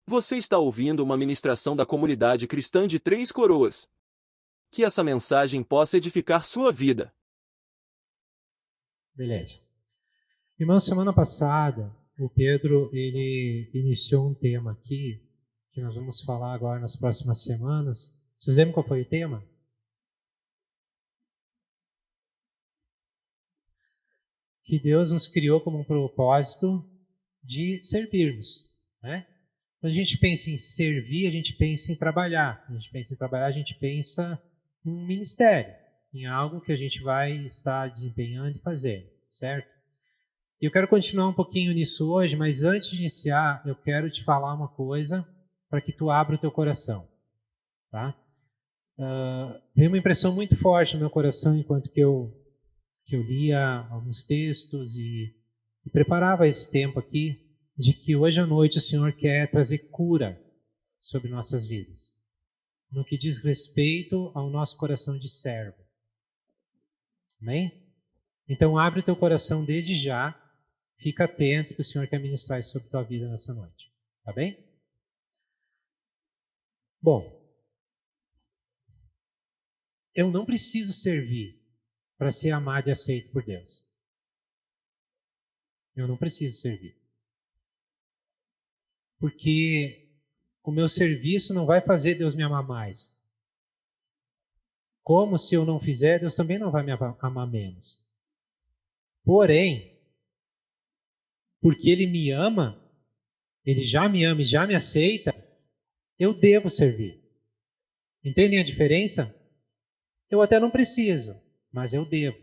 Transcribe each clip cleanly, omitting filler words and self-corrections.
Você está ouvindo uma ministração da comunidade cristã de Três Coroas. Que essa mensagem possa edificar sua vida. Beleza. Irmão, semana passada, o Pedro, ele iniciou um tema aqui, que nós vamos falar agora nas próximas semanas. Vocês lembram qual foi o tema? Que Deus nos criou como um propósito de servirmos, né? Quando a gente pensa em servir, a gente pensa em trabalhar. Quando a gente pensa em trabalhar, a gente pensa em um ministério, em algo que a gente vai estar desempenhando e fazendo, certo? E eu quero continuar um pouquinho nisso hoje, mas antes de iniciar, eu quero te falar uma coisa para que tu abra o teu coração, tá? Veio uma impressão muito forte no meu coração enquanto que eu lia alguns textos e preparava esse tempo aqui, de que hoje à noite o Senhor quer trazer cura sobre nossas vidas, no que diz respeito ao nosso coração de servo. Amém? Então abre o teu coração desde já, fica atento que o Senhor quer ministrar isso sobre a tua vida nessa noite. Tá bem? Bom, eu não preciso servir para ser amado e aceito por Deus. Eu não preciso servir. Porque o meu serviço não vai fazer Deus me amar mais. Como se eu não fizer, Deus também não vai me amar menos. Porém, porque Ele me ama, Ele já me ama e já me aceita, eu devo servir. Entendem a diferença? Eu até não preciso, mas eu devo.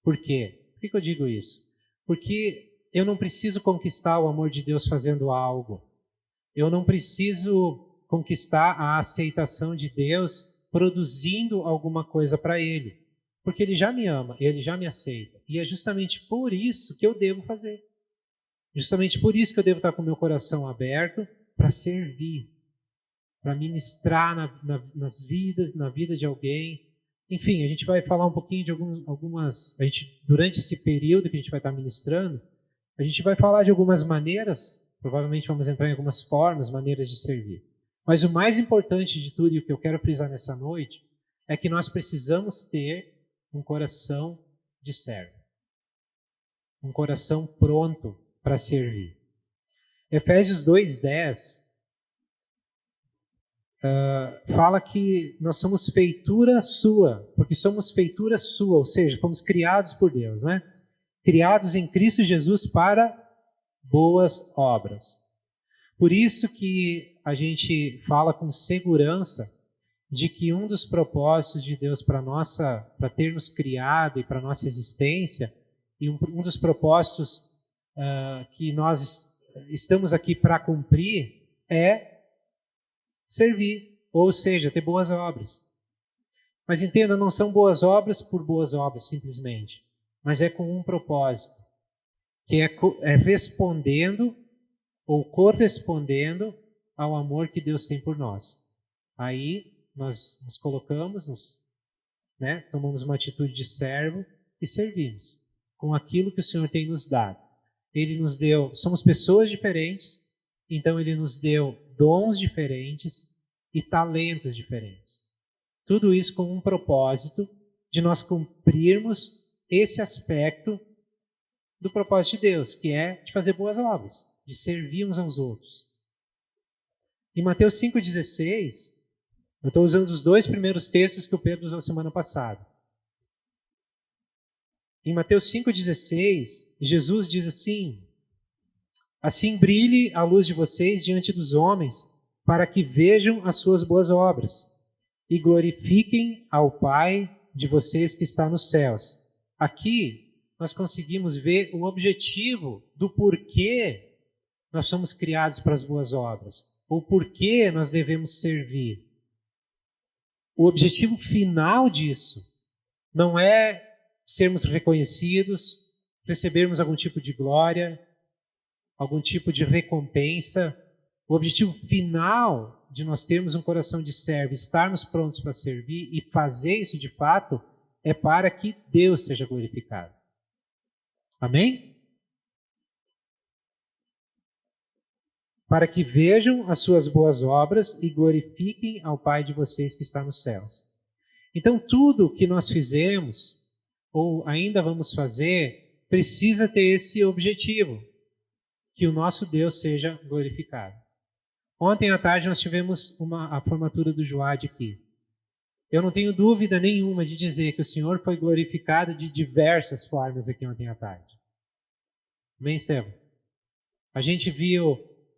Por quê? Por que eu digo isso? Porque eu não preciso conquistar o amor de Deus fazendo algo. Eu não preciso conquistar a aceitação de Deus produzindo alguma coisa para Ele. Porque Ele já me ama, Ele já me aceita. E é justamente por isso que eu devo fazer. Justamente por isso que eu devo estar com o meu coração aberto para servir, para ministrar na vida de alguém. Enfim, a gente vai falar um pouquinho de algumas... durante esse período que a gente vai estar ministrando, a gente vai falar de algumas maneiras, provavelmente vamos entrar em algumas formas, maneiras de servir. Mas o mais importante de tudo, e o que eu quero frisar nessa noite, é que nós precisamos ter um coração de servo. Um coração pronto para servir. Efésios 2:10 fala que nós somos feitura sua, porque somos feitura sua, ou seja, fomos criados por Deus, né? Criados em Cristo Jesus para boas obras. Por isso que a gente fala com segurança de que um dos propósitos de Deus para ter nos criado e para nossa existência, e um dos propósitos que nós estamos aqui para cumprir é servir, ou seja, ter boas obras. Mas entenda, não são boas obras por boas obras, simplesmente, mas é com um propósito, que é respondendo ou correspondendo ao amor que Deus tem por nós. Aí nós nos colocamos, tomamos uma atitude de servo e servimos com aquilo que o Senhor tem nos dado. Ele nos deu, somos pessoas diferentes, então Ele nos deu dons diferentes e talentos diferentes. Tudo isso com um propósito de nós cumprirmos esse aspecto do propósito de Deus, que é de fazer boas obras, de servir uns aos outros. Em Mateus 5,16, eu estou usando os dois primeiros textos que o Pedro usou semana passada. Em Mateus 5,16, Jesus diz assim: assim brilhe a luz de vocês diante dos homens, para que vejam as suas boas obras e glorifiquem ao Pai de vocês que está nos céus. Aqui nós conseguimos ver o objetivo do porquê nós somos criados para as boas obras, ou porquê nós devemos servir. O objetivo final disso não é sermos reconhecidos, recebermos algum tipo de glória, algum tipo de recompensa. O objetivo final de nós termos um coração de servo, estarmos prontos para servir e fazer isso de fato, é para que Deus seja glorificado. Amém? para que vejam as suas boas obras e glorifiquem ao Pai de vocês que está nos céus. Então, tudo que nós fizemos, ou ainda vamos fazer, precisa ter esse objetivo, que o nosso Deus seja glorificado. Ontem à tarde nós tivemos a formatura do Joad aqui. Eu não tenho dúvida nenhuma de dizer que o Senhor foi glorificado de diversas formas aqui ontem à tarde. Bem, Estevam? A gente viu,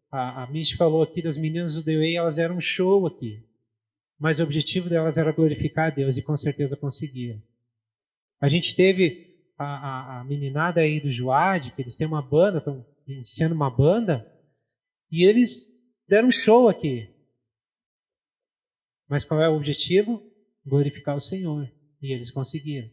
a Mitch falou aqui das meninas do The Way, elas eram um show aqui. Mas o objetivo delas era glorificar a Deus e com certeza conseguiram. A gente teve a meninada aí do Joad, que eles têm uma banda, estão iniciando uma banda, e eles deram um show aqui. Mas qual é o objetivo? Glorificar o Senhor. E eles conseguiram.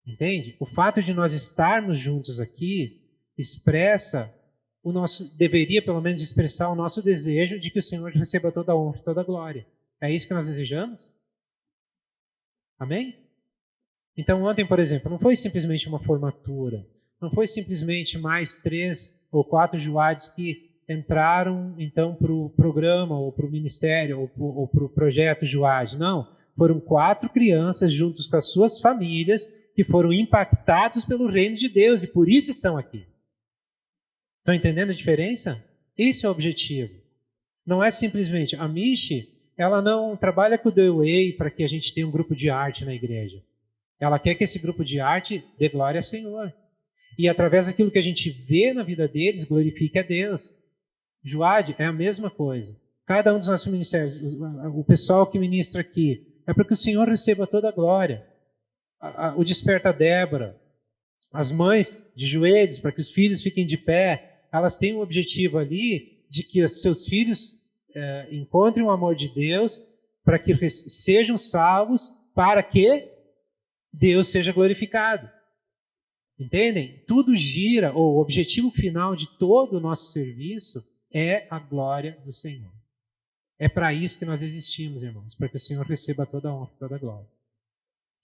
Entende? O fato de nós estarmos juntos aqui expressa o nosso, deveria pelo menos expressar o nosso desejo de que o Senhor receba toda a honra e toda a glória. É isso que nós desejamos? Amém? Então ontem, por exemplo, não foi simplesmente uma formatura. Não foi simplesmente mais 3 ou 4 Joades que entraram então para o programa ou para o ministério ou para o projeto Joad. Não, foram 4 crianças juntos com as suas famílias que foram impactados pelo reino de Deus e por isso estão aqui. Estão entendendo a diferença? Esse é o objetivo. Não é simplesmente a Michi, ela não trabalha com o The Way para que a gente tenha um grupo de arte na igreja. Ela quer que esse grupo de arte dê glória ao Senhor. E através daquilo que a gente vê na vida deles, glorifique a Deus. Joad é a mesma coisa. Cada um dos nossos ministérios, o pessoal que ministra aqui, é para que o Senhor receba toda a glória. O Desperta Débora, as mães de joelhos, para que os filhos fiquem de pé, elas têm um objetivo ali de que os seus filhos encontrem o amor de Deus, para que sejam salvos, para que Deus seja glorificado. Entendem? Tudo gira, ou o objetivo final de todo o nosso serviço é a glória do Senhor. É para isso que nós existimos, irmãos, para que o Senhor receba toda a honra, toda a glória.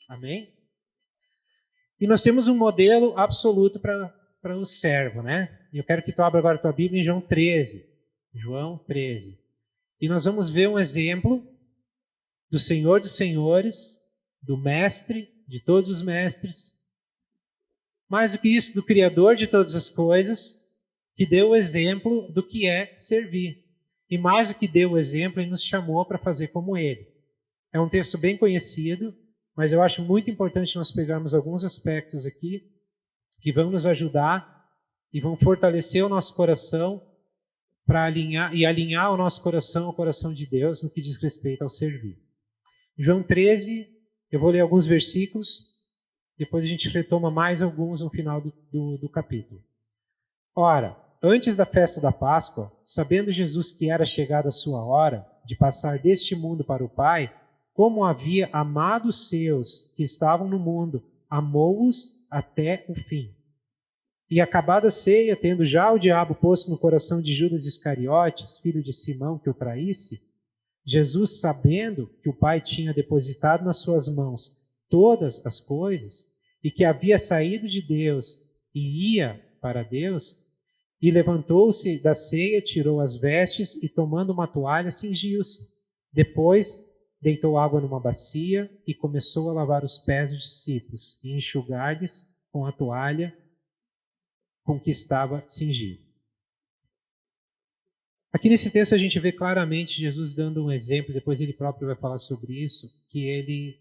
Amém? E nós temos um modelo absoluto para o servo, né? E eu quero que tu abra agora a tua Bíblia em João 13. João 13. E nós vamos ver um exemplo do Senhor dos Senhores, do Mestre, de todos os mestres, mais do que isso, do Criador de todas as coisas, que deu o exemplo do que é servir. E mais do que deu o exemplo, ele nos chamou para fazer como ele. É um texto bem conhecido, mas eu acho muito importante nós pegarmos alguns aspectos aqui que vão nos ajudar e vão fortalecer o nosso coração para alinhar o nosso coração ao coração de Deus no que diz respeito ao servir. João 13, eu vou ler alguns versículos, depois a gente retoma mais alguns no final do capítulo. Ora, antes da festa da Páscoa, sabendo Jesus que era chegada a sua hora de passar deste mundo para o Pai, como havia amado os seus que estavam no mundo, amou-os até o fim. E acabada a ceia, tendo já o diabo posto no coração de Judas Iscariotes, filho de Simão, que o traísse, Jesus, sabendo que o Pai tinha depositado nas suas mãos todas as coisas, e que havia saído de Deus e ia para Deus, e levantou-se da ceia, tirou as vestes e, tomando uma toalha, cingiu-se. Depois, deitou água numa bacia e começou a lavar os pés dos discípulos e enxugar-lhes com a toalha com que estava cingido. Aqui nesse texto a gente vê claramente Jesus dando um exemplo, depois ele próprio vai falar sobre isso, que ele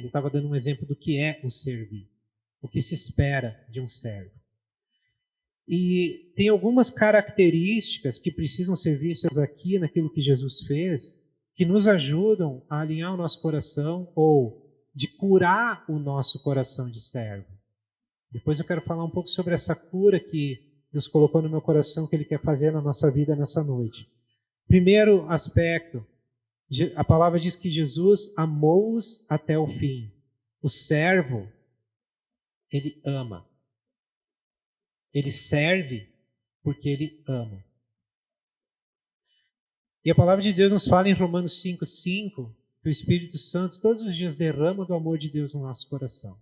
estava dando um exemplo do que é o servir, o que se espera de um servo. E tem algumas características que precisam ser vistas aqui naquilo que Jesus fez, que nos ajudam a alinhar o nosso coração ou de curar o nosso coração de servo. Depois eu quero falar um pouco sobre essa cura que Deus colocou no meu coração que Ele quer fazer na nossa vida nessa noite. Primeiro aspecto, a palavra diz que Jesus amou-os até o fim. O servo, ele ama. Ele serve porque ele ama. E a palavra de Deus nos fala em Romanos 5:5 que o Espírito Santo todos os dias derrama do amor de Deus no nosso coração.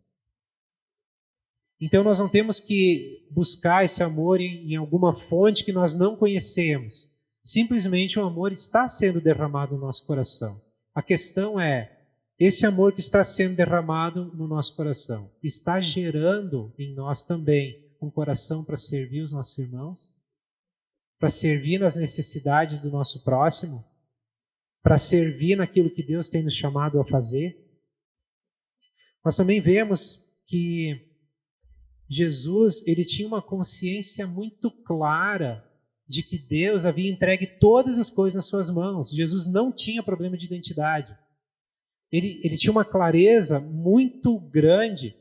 Então nós não temos que buscar esse amor em alguma fonte que nós não conhecemos. Simplesmente o amor está sendo derramado no nosso coração. A questão é, esse amor que está sendo derramado no nosso coração está gerando em nós também um coração para servir os nossos irmãos? Para servir nas necessidades do nosso próximo? Para servir naquilo que Deus tem nos chamado a fazer? Nós também vemos que Jesus, ele tinha uma consciência muito clara de que Deus havia entregue todas as coisas nas suas mãos. Jesus não tinha problema de identidade. Ele tinha uma clareza muito grande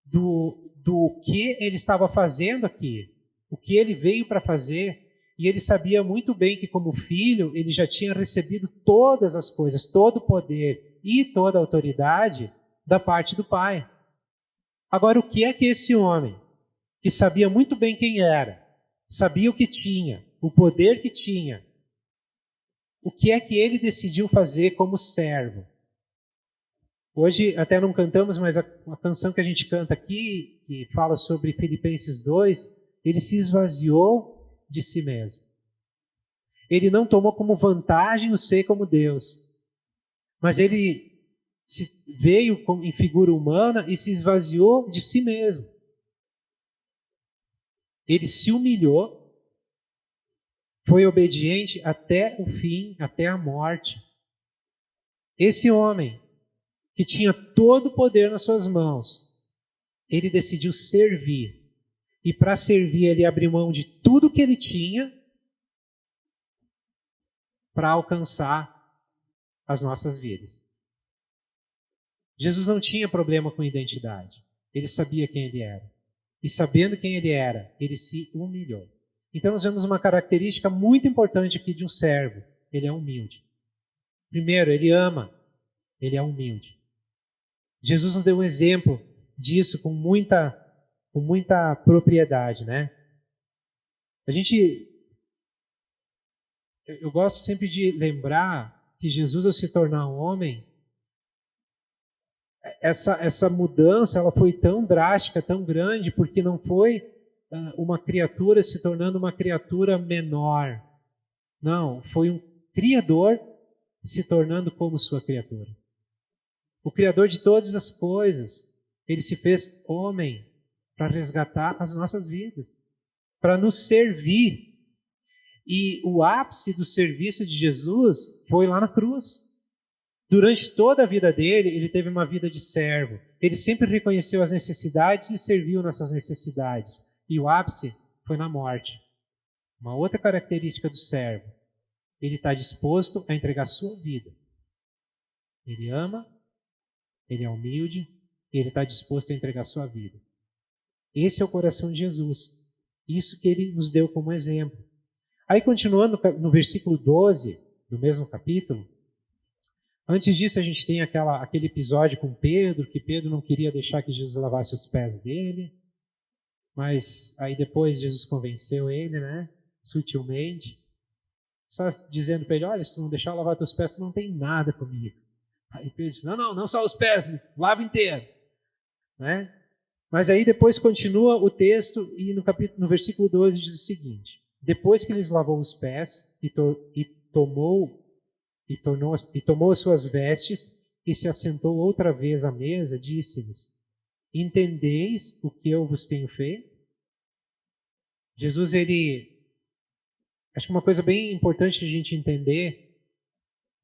do que ele estava fazendo aqui, o que ele veio para fazer, e ele sabia muito bem que, como filho, ele já tinha recebido todas as coisas, todo o poder e toda a autoridade da parte do Pai. Agora, o que é que esse homem, que sabia muito bem quem era, sabia o que tinha, o poder que tinha, o que é que ele decidiu fazer como servo? Hoje até não cantamos, mas a canção que a gente canta aqui, que fala sobre Filipenses 2, ele se esvaziou de si mesmo. Ele não tomou como vantagem o ser como Deus, mas ele veio em figura humana e se esvaziou de si mesmo. Ele se humilhou, foi obediente até o fim, até a morte. Esse homem, que tinha todo o poder nas suas mãos, ele decidiu servir. E para servir, ele abriu mão de tudo que ele tinha para alcançar as nossas vidas. Jesus não tinha problema com identidade. Ele sabia quem ele era. E sabendo quem ele era, ele se humilhou. Então nós vemos uma característica muito importante aqui de um servo. Ele é humilde. Primeiro, ele ama. Ele é humilde. Jesus nos deu um exemplo disso com muita propriedade, né? Eu gosto sempre de lembrar que Jesus, ao se tornar um homem, essa mudança ela foi tão drástica, tão grande, porque não foi uma criatura se tornando uma criatura menor. Não, foi um Criador se tornando como sua criatura. O Criador de todas as coisas, ele se fez homem para resgatar as nossas vidas, para nos servir. E o ápice do serviço de Jesus foi lá na cruz. Durante toda a vida dele, ele teve uma vida de servo. Ele sempre reconheceu as necessidades e serviu nessas necessidades. E o ápice foi na morte. Uma outra característica do servo, ele está disposto a entregar sua vida. Ele ama, ele é humilde, e ele está disposto a entregar sua vida. Esse é o coração de Jesus. Isso que ele nos deu como exemplo. Aí, continuando no versículo 12 do mesmo capítulo, antes disso a gente tem aquele episódio com Pedro, que Pedro não queria deixar que Jesus lavasse os pés dele, mas aí depois Jesus convenceu ele, né, sutilmente, só dizendo para ele, olha, se tu não deixar eu lavar teus pés, tu não tem nada comigo. Aí Pedro disse, não só os pés, lava inteiro. Né? Mas aí depois continua o texto e no versículo 12 diz o seguinte, depois que lhes lavou os pés e tomou as suas vestes e se assentou outra vez à mesa, disse-lhes, entendeis o que eu vos tenho feito? Jesus, acho que uma coisa bem importante de a gente entender,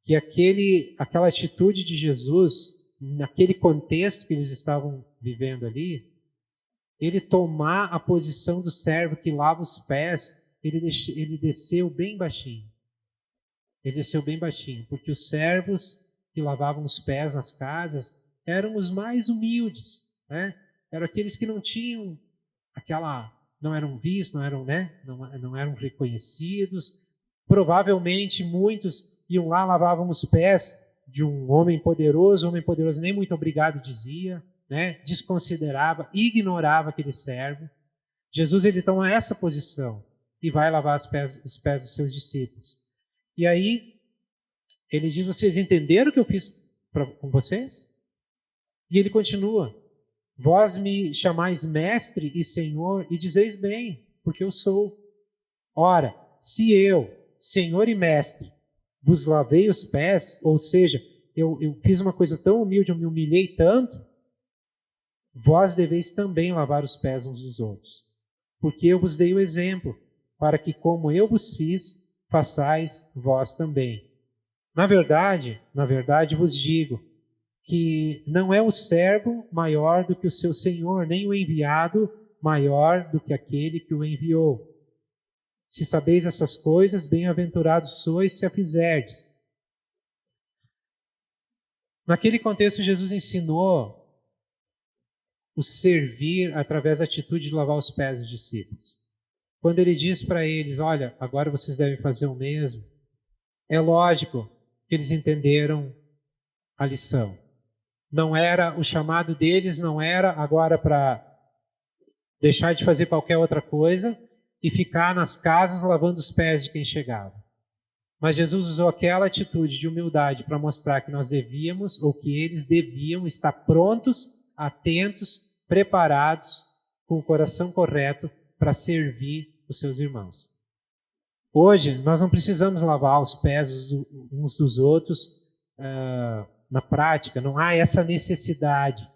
que aquela atitude de Jesus, naquele contexto que eles estavam vivendo ali, ele tomar a posição do servo que lava os pés, ele desceu bem baixinho. Ele desceu bem baixinho, porque os servos que lavavam os pés nas casas eram os mais humildes, né? Eram aqueles que não tinham não eram vistos, não eram reconhecidos. Provavelmente muitos iam lá, lavavam os pés de um homem poderoso. O homem poderoso nem muito obrigado dizia, né? Desconsiderava, ignorava aquele servo. Jesus, ele toma essa posição e vai lavar os pés dos seus discípulos. E aí, ele diz, vocês entenderam o que eu fiz com vocês? E ele continua, vós me chamais mestre e senhor e dizeis bem, porque eu sou. Ora, se eu, Senhor e Mestre, vos lavei os pés, ou seja, eu fiz uma coisa tão humilde, eu me humilhei tanto, vós deveis também lavar os pés uns dos outros. Porque eu vos dei o exemplo, para que como eu vos fiz, façais vós também. Na verdade vos digo que não é o servo maior do que o seu senhor, nem o enviado maior do que aquele que o enviou. Se sabeis essas coisas, bem-aventurados sois se a fizerdes. Naquele contexto, Jesus ensinou o servir através da atitude de lavar os pés dos discípulos. Quando ele diz para eles, olha, agora vocês devem fazer o mesmo, é lógico que eles entenderam a lição. Não era, o chamado deles não era agora para deixar de fazer qualquer outra coisa e ficar nas casas lavando os pés de quem chegava. Mas Jesus usou aquela atitude de humildade para mostrar que nós devíamos, ou que eles deviam estar prontos, atentos, preparados, com o coração correto para servir os seus irmãos. Hoje, nós não precisamos lavar os pés uns dos outros na prática, não há essa necessidade,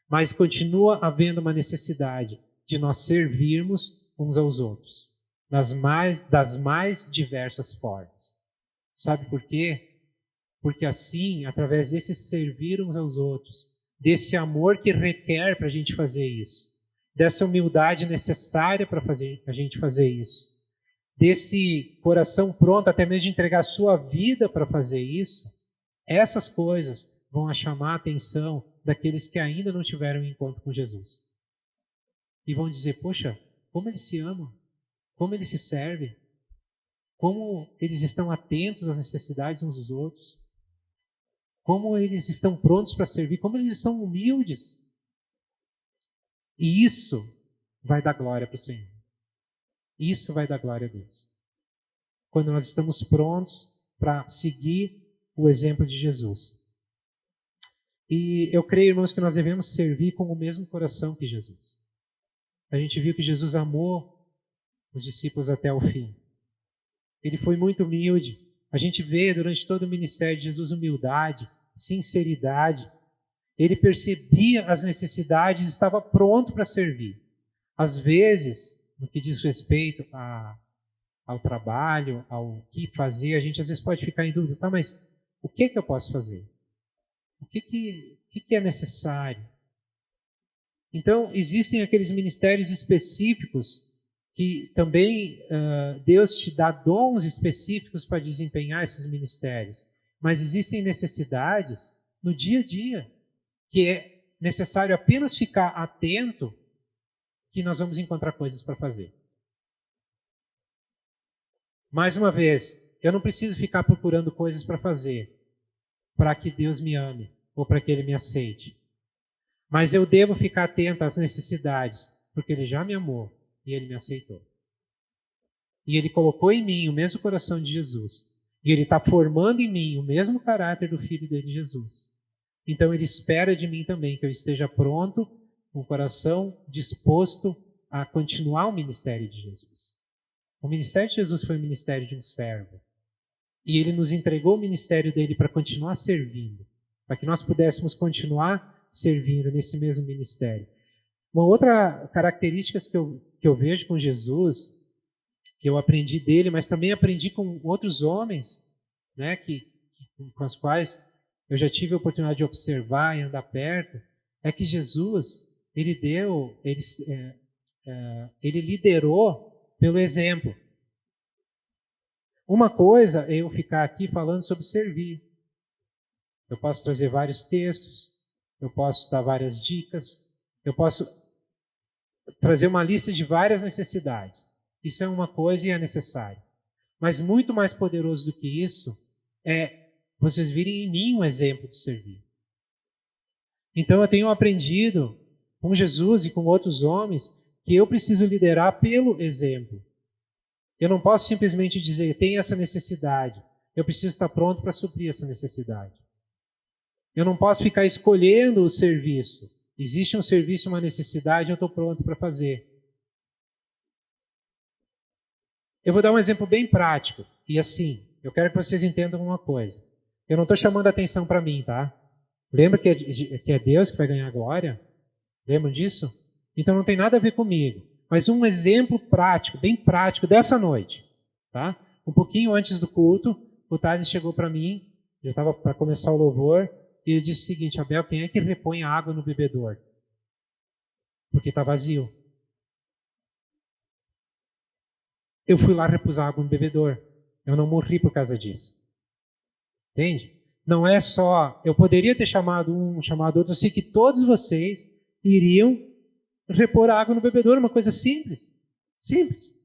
mas continua havendo uma necessidade de nós servirmos uns aos outros, das mais diversas formas. Sabe por quê? Porque assim, através desse servir uns aos outros, desse amor que requer para a gente fazer isso, dessa humildade necessária para a gente fazer isso, desse coração pronto até mesmo de entregar a sua vida para fazer isso, essas coisas vão chamar a atenção daqueles que ainda não tiveram um encontro com Jesus. E vão dizer, poxa, como eles se amam, como eles se servem, como eles estão atentos às necessidades uns dos outros, como eles estão prontos para servir, como eles são humildes. E isso vai dar glória para o Senhor. Isso vai dar glória a Deus. Quando nós estamos prontos para seguir o exemplo de Jesus. E eu creio, irmãos, que nós devemos servir com o mesmo coração que Jesus. A gente viu que Jesus amou os discípulos até o fim. Ele foi muito humilde. A gente vê durante todo o ministério de Jesus humildade, sinceridade. Ele percebia as necessidades e estava pronto para servir. Às vezes, no que diz respeito ao trabalho, ao que fazer, a gente às vezes pode ficar em dúvida, tá, mas o que eu posso fazer? O que é necessário? Então, existem aqueles ministérios específicos que também Deus te dá dons específicos para desempenhar esses ministérios. Mas existem necessidades no dia a dia que é necessário apenas ficar atento que nós vamos encontrar coisas para fazer. Mais uma vez, eu não preciso ficar procurando coisas para fazer para que Deus me ame ou para que Ele me aceite. Mas eu devo ficar atento às necessidades, porque Ele já me amou e Ele me aceitou. E Ele colocou em mim o mesmo coração de Jesus. E Ele está formando em mim o mesmo caráter do Filho dele, Jesus. Então Ele espera de mim também que eu esteja pronto, com o coração disposto a continuar o ministério de Jesus. O ministério de Jesus foi o ministério de um servo. E Ele nos entregou o ministério dele para continuar servindo, para que nós pudéssemos continuar servindo nesse mesmo ministério. Uma outra característica que eu vejo com Jesus, que eu aprendi dele, mas também aprendi com outros homens, né, com os quais eu já tive a oportunidade de observar e andar perto, é que Jesus, ele liderou pelo exemplo. Uma coisa é eu ficar aqui falando sobre servir. Eu posso trazer vários textos, eu posso dar várias dicas, eu posso trazer uma lista de várias necessidades. Isso é uma coisa e é necessário. Mas muito mais poderoso do que isso é vocês virem em mim um exemplo de servir. Então eu tenho aprendido com Jesus e com outros homens que eu preciso liderar pelo exemplo. Eu não posso simplesmente dizer, tem essa necessidade. Eu preciso estar pronto para suprir essa necessidade. Eu não posso ficar escolhendo o serviço. Existe um serviço, uma necessidade, eu estou pronto para fazer. Eu vou dar um exemplo bem prático. E assim, eu quero que vocês entendam uma coisa. Eu não estou chamando a atenção para mim, tá? Lembra que é Deus que vai ganhar a glória? Lembram disso? Então não tem nada a ver comigo. Mas um exemplo prático, bem prático, dessa noite. Tá? Um pouquinho antes do culto, o Thales chegou para mim, já estava para começar o louvor, e ele disse o seguinte: Abel, quem é que repõe a água no bebedouro? Porque está vazio. Eu fui lá repus água no bebedouro. Eu não morri por causa disso. Entende? Não é só... Eu poderia ter chamado um, chamado outro. Eu sei que todos vocês iriam repor água no bebedouro. Uma coisa simples. Simples.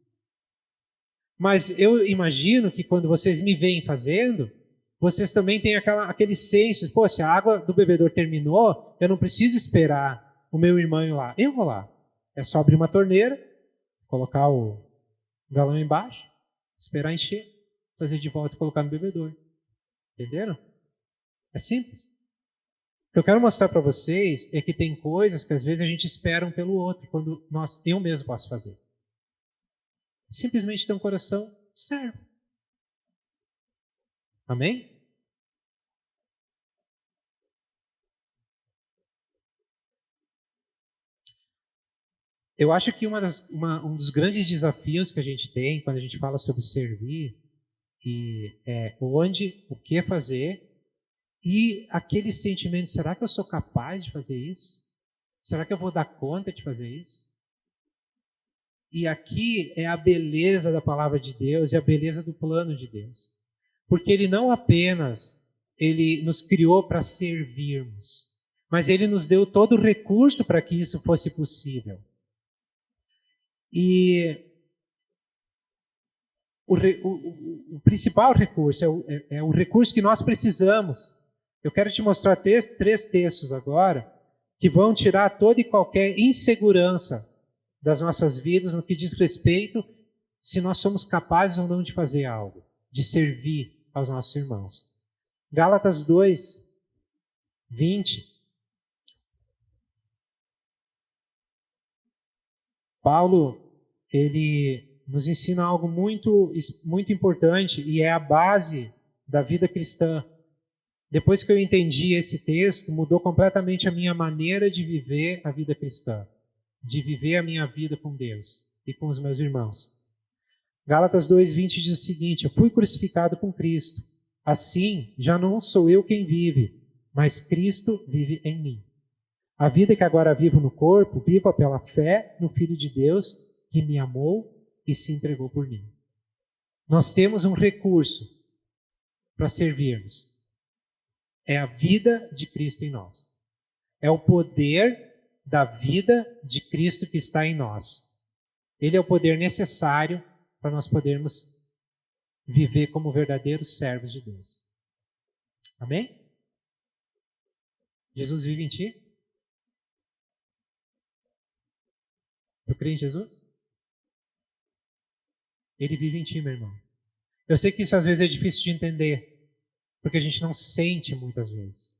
Mas eu imagino que quando vocês me veem fazendo, vocês também têm aquele senso. Pô, se a água do bebedouro terminou, eu não preciso esperar o meu irmão ir lá. Eu vou lá. É só abrir uma torneira, colocar o galão embaixo, esperar encher, trazer de volta e colocar no bebedouro. Entenderam? É simples. O que eu quero mostrar para vocês é que tem coisas que às vezes a gente espera um pelo outro, quando eu mesmo posso fazer. Simplesmente ter um coração servo. Amém? Eu acho que um dos grandes desafios que a gente tem quando a gente fala sobre servir é onde, o que fazer e aquele sentimento, será que eu sou capaz de fazer isso? Será que eu vou dar conta de fazer isso? E aqui é a beleza da palavra de Deus e a beleza do plano de Deus. Porque Ele não apenas nos criou para servirmos, mas Ele nos deu todo o recurso para que isso fosse possível. E o principal recurso é o recurso que nós precisamos. Eu quero te mostrar três textos agora que vão tirar toda e qualquer insegurança das nossas vidas no que diz respeito se nós somos capazes ou não de fazer algo, de servir aos nossos irmãos. Gálatas 2, 20. Paulo, ele nos ensina algo muito, muito importante e é a base da vida cristã. Depois que eu entendi esse texto, mudou completamente a minha maneira de viver a vida cristã, de viver a minha vida com Deus e com os meus irmãos. Gálatas 2:20 diz o seguinte: eu fui crucificado com Cristo. Assim, já não sou eu quem vive, mas Cristo vive em mim. A vida que agora vivo no corpo, vivo pela fé no Filho de Deus, que me amou e se entregou por mim. Nós temos um recurso para servirmos. É a vida de Cristo em nós. É o poder da vida de Cristo que está em nós. Ele é o poder necessário para nós podermos viver como verdadeiros servos de Deus. Amém? Jesus vive em ti? Tu crê em Jesus? Ele vive em ti, meu irmão. Eu sei que isso às vezes é difícil de entender, porque a gente não sente muitas vezes.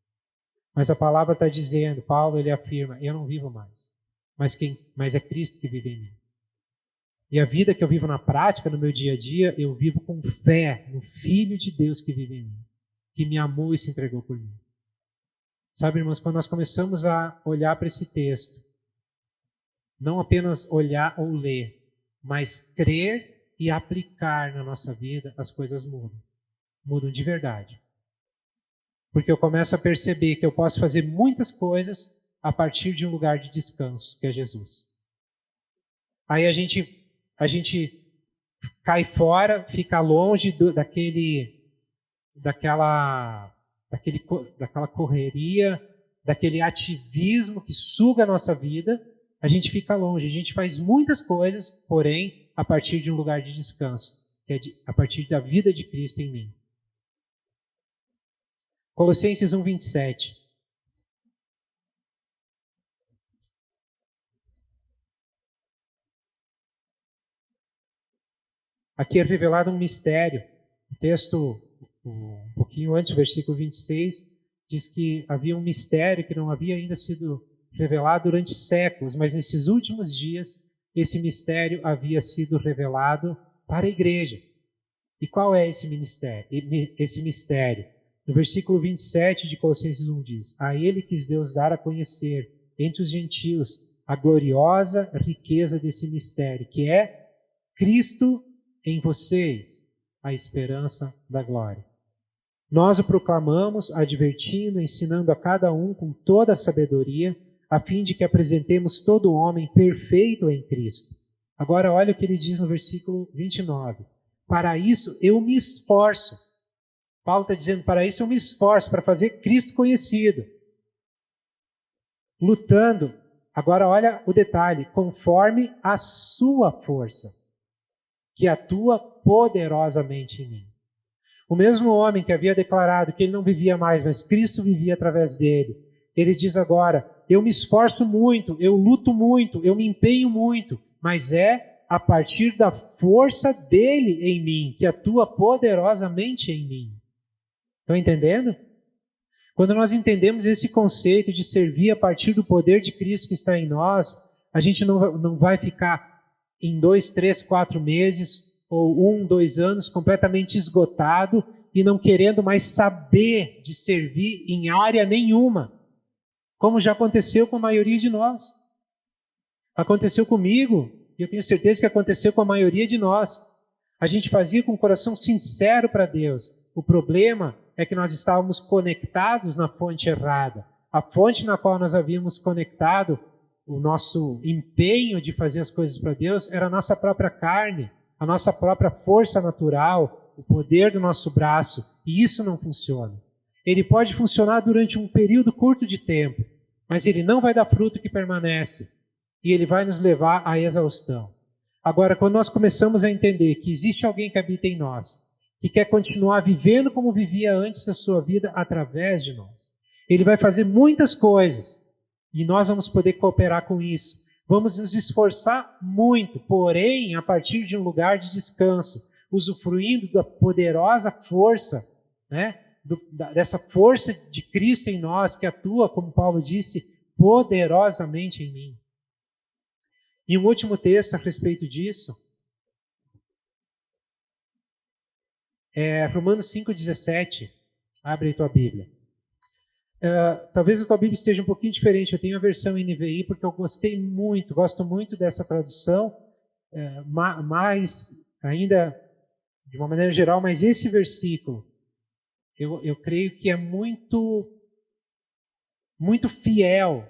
Mas a palavra está dizendo, Paulo ele afirma, eu não vivo mais, mas é Cristo que vive em mim. E a vida que eu vivo na prática, no meu dia a dia, eu vivo com fé no Filho de Deus que vive em mim, que me amou e se entregou por mim. Sabe, irmãos, quando nós começamos a olhar para esse texto, não apenas olhar ou ler, mas crer e aplicar na nossa vida, as coisas mudam. Mudam de verdade. Porque eu começo a perceber que eu posso fazer muitas coisas a partir de um lugar de descanso, que é Jesus. Aí a gente cai fora, fica longe daquela correria, daquele ativismo que suga a nossa vida. A gente fica longe, a gente faz muitas coisas, porém, a partir de um lugar de descanso, que é a partir da vida de Cristo em mim. Colossenses 1:27. Aqui é revelado um mistério. O texto, um pouquinho antes, o versículo 26, diz que havia um mistério que não havia ainda sido revelado durante séculos, mas nesses últimos dias, esse mistério havia sido revelado para a igreja. E qual é esse ministério? Esse mistério? No versículo 27 de Colossenses 1 diz: a ele quis Deus dar a conhecer entre os gentios a gloriosa riqueza desse mistério, que é Cristo em vocês, a esperança da glória. Nós o proclamamos, advertindo, ensinando a cada um com toda a sabedoria, a fim de que apresentemos todo homem perfeito em Cristo. Agora olha o que ele diz no versículo 29. Para isso eu me esforço. Paulo está dizendo, para isso eu me esforço, para fazer Cristo conhecido. Lutando, agora olha o detalhe, conforme a sua força, que atua poderosamente em mim. O mesmo homem que havia declarado que ele não vivia mais, mas Cristo vivia através dele, ele diz agora, eu me esforço muito, eu luto muito, eu me empenho muito, mas é a partir da força dele em mim, que atua poderosamente em mim. Estão entendendo? Quando nós entendemos esse conceito de servir a partir do poder de Cristo que está em nós, a gente não vai ficar em 2, 3, 4 meses ou 1, 2 anos completamente esgotado e não querendo mais saber de servir em área nenhuma, como já aconteceu com a maioria de nós. Aconteceu comigo, e eu tenho certeza que aconteceu com a maioria de nós. A gente fazia com o coração sincero para Deus. O problema é que nós estávamos conectados na fonte errada. A fonte na qual nós havíamos conectado o nosso empenho de fazer as coisas para Deus era a nossa própria carne, a nossa própria força natural, o poder do nosso braço. E isso não funciona. Ele pode funcionar durante um período curto de tempo, mas ele não vai dar fruto que permanece. E ele vai nos levar à exaustão. Agora, quando nós começamos a entender que existe alguém que habita em nós, que quer continuar vivendo como vivia antes da sua vida através de nós, ele vai fazer muitas coisas e nós vamos poder cooperar com isso. Vamos nos esforçar muito, porém, a partir de um lugar de descanso, usufruindo da poderosa força, né, dessa força de Cristo em nós, que atua, como Paulo disse, poderosamente em mim. E um último texto a respeito disso é Romanos 5,17. Abre aí tua Bíblia. Talvez a tua Bíblia esteja um pouquinho diferente. Eu tenho a versão NVI porque eu gosto muito dessa tradução, mas ainda, de uma maneira geral, mas esse versículo, eu creio que é muito fiel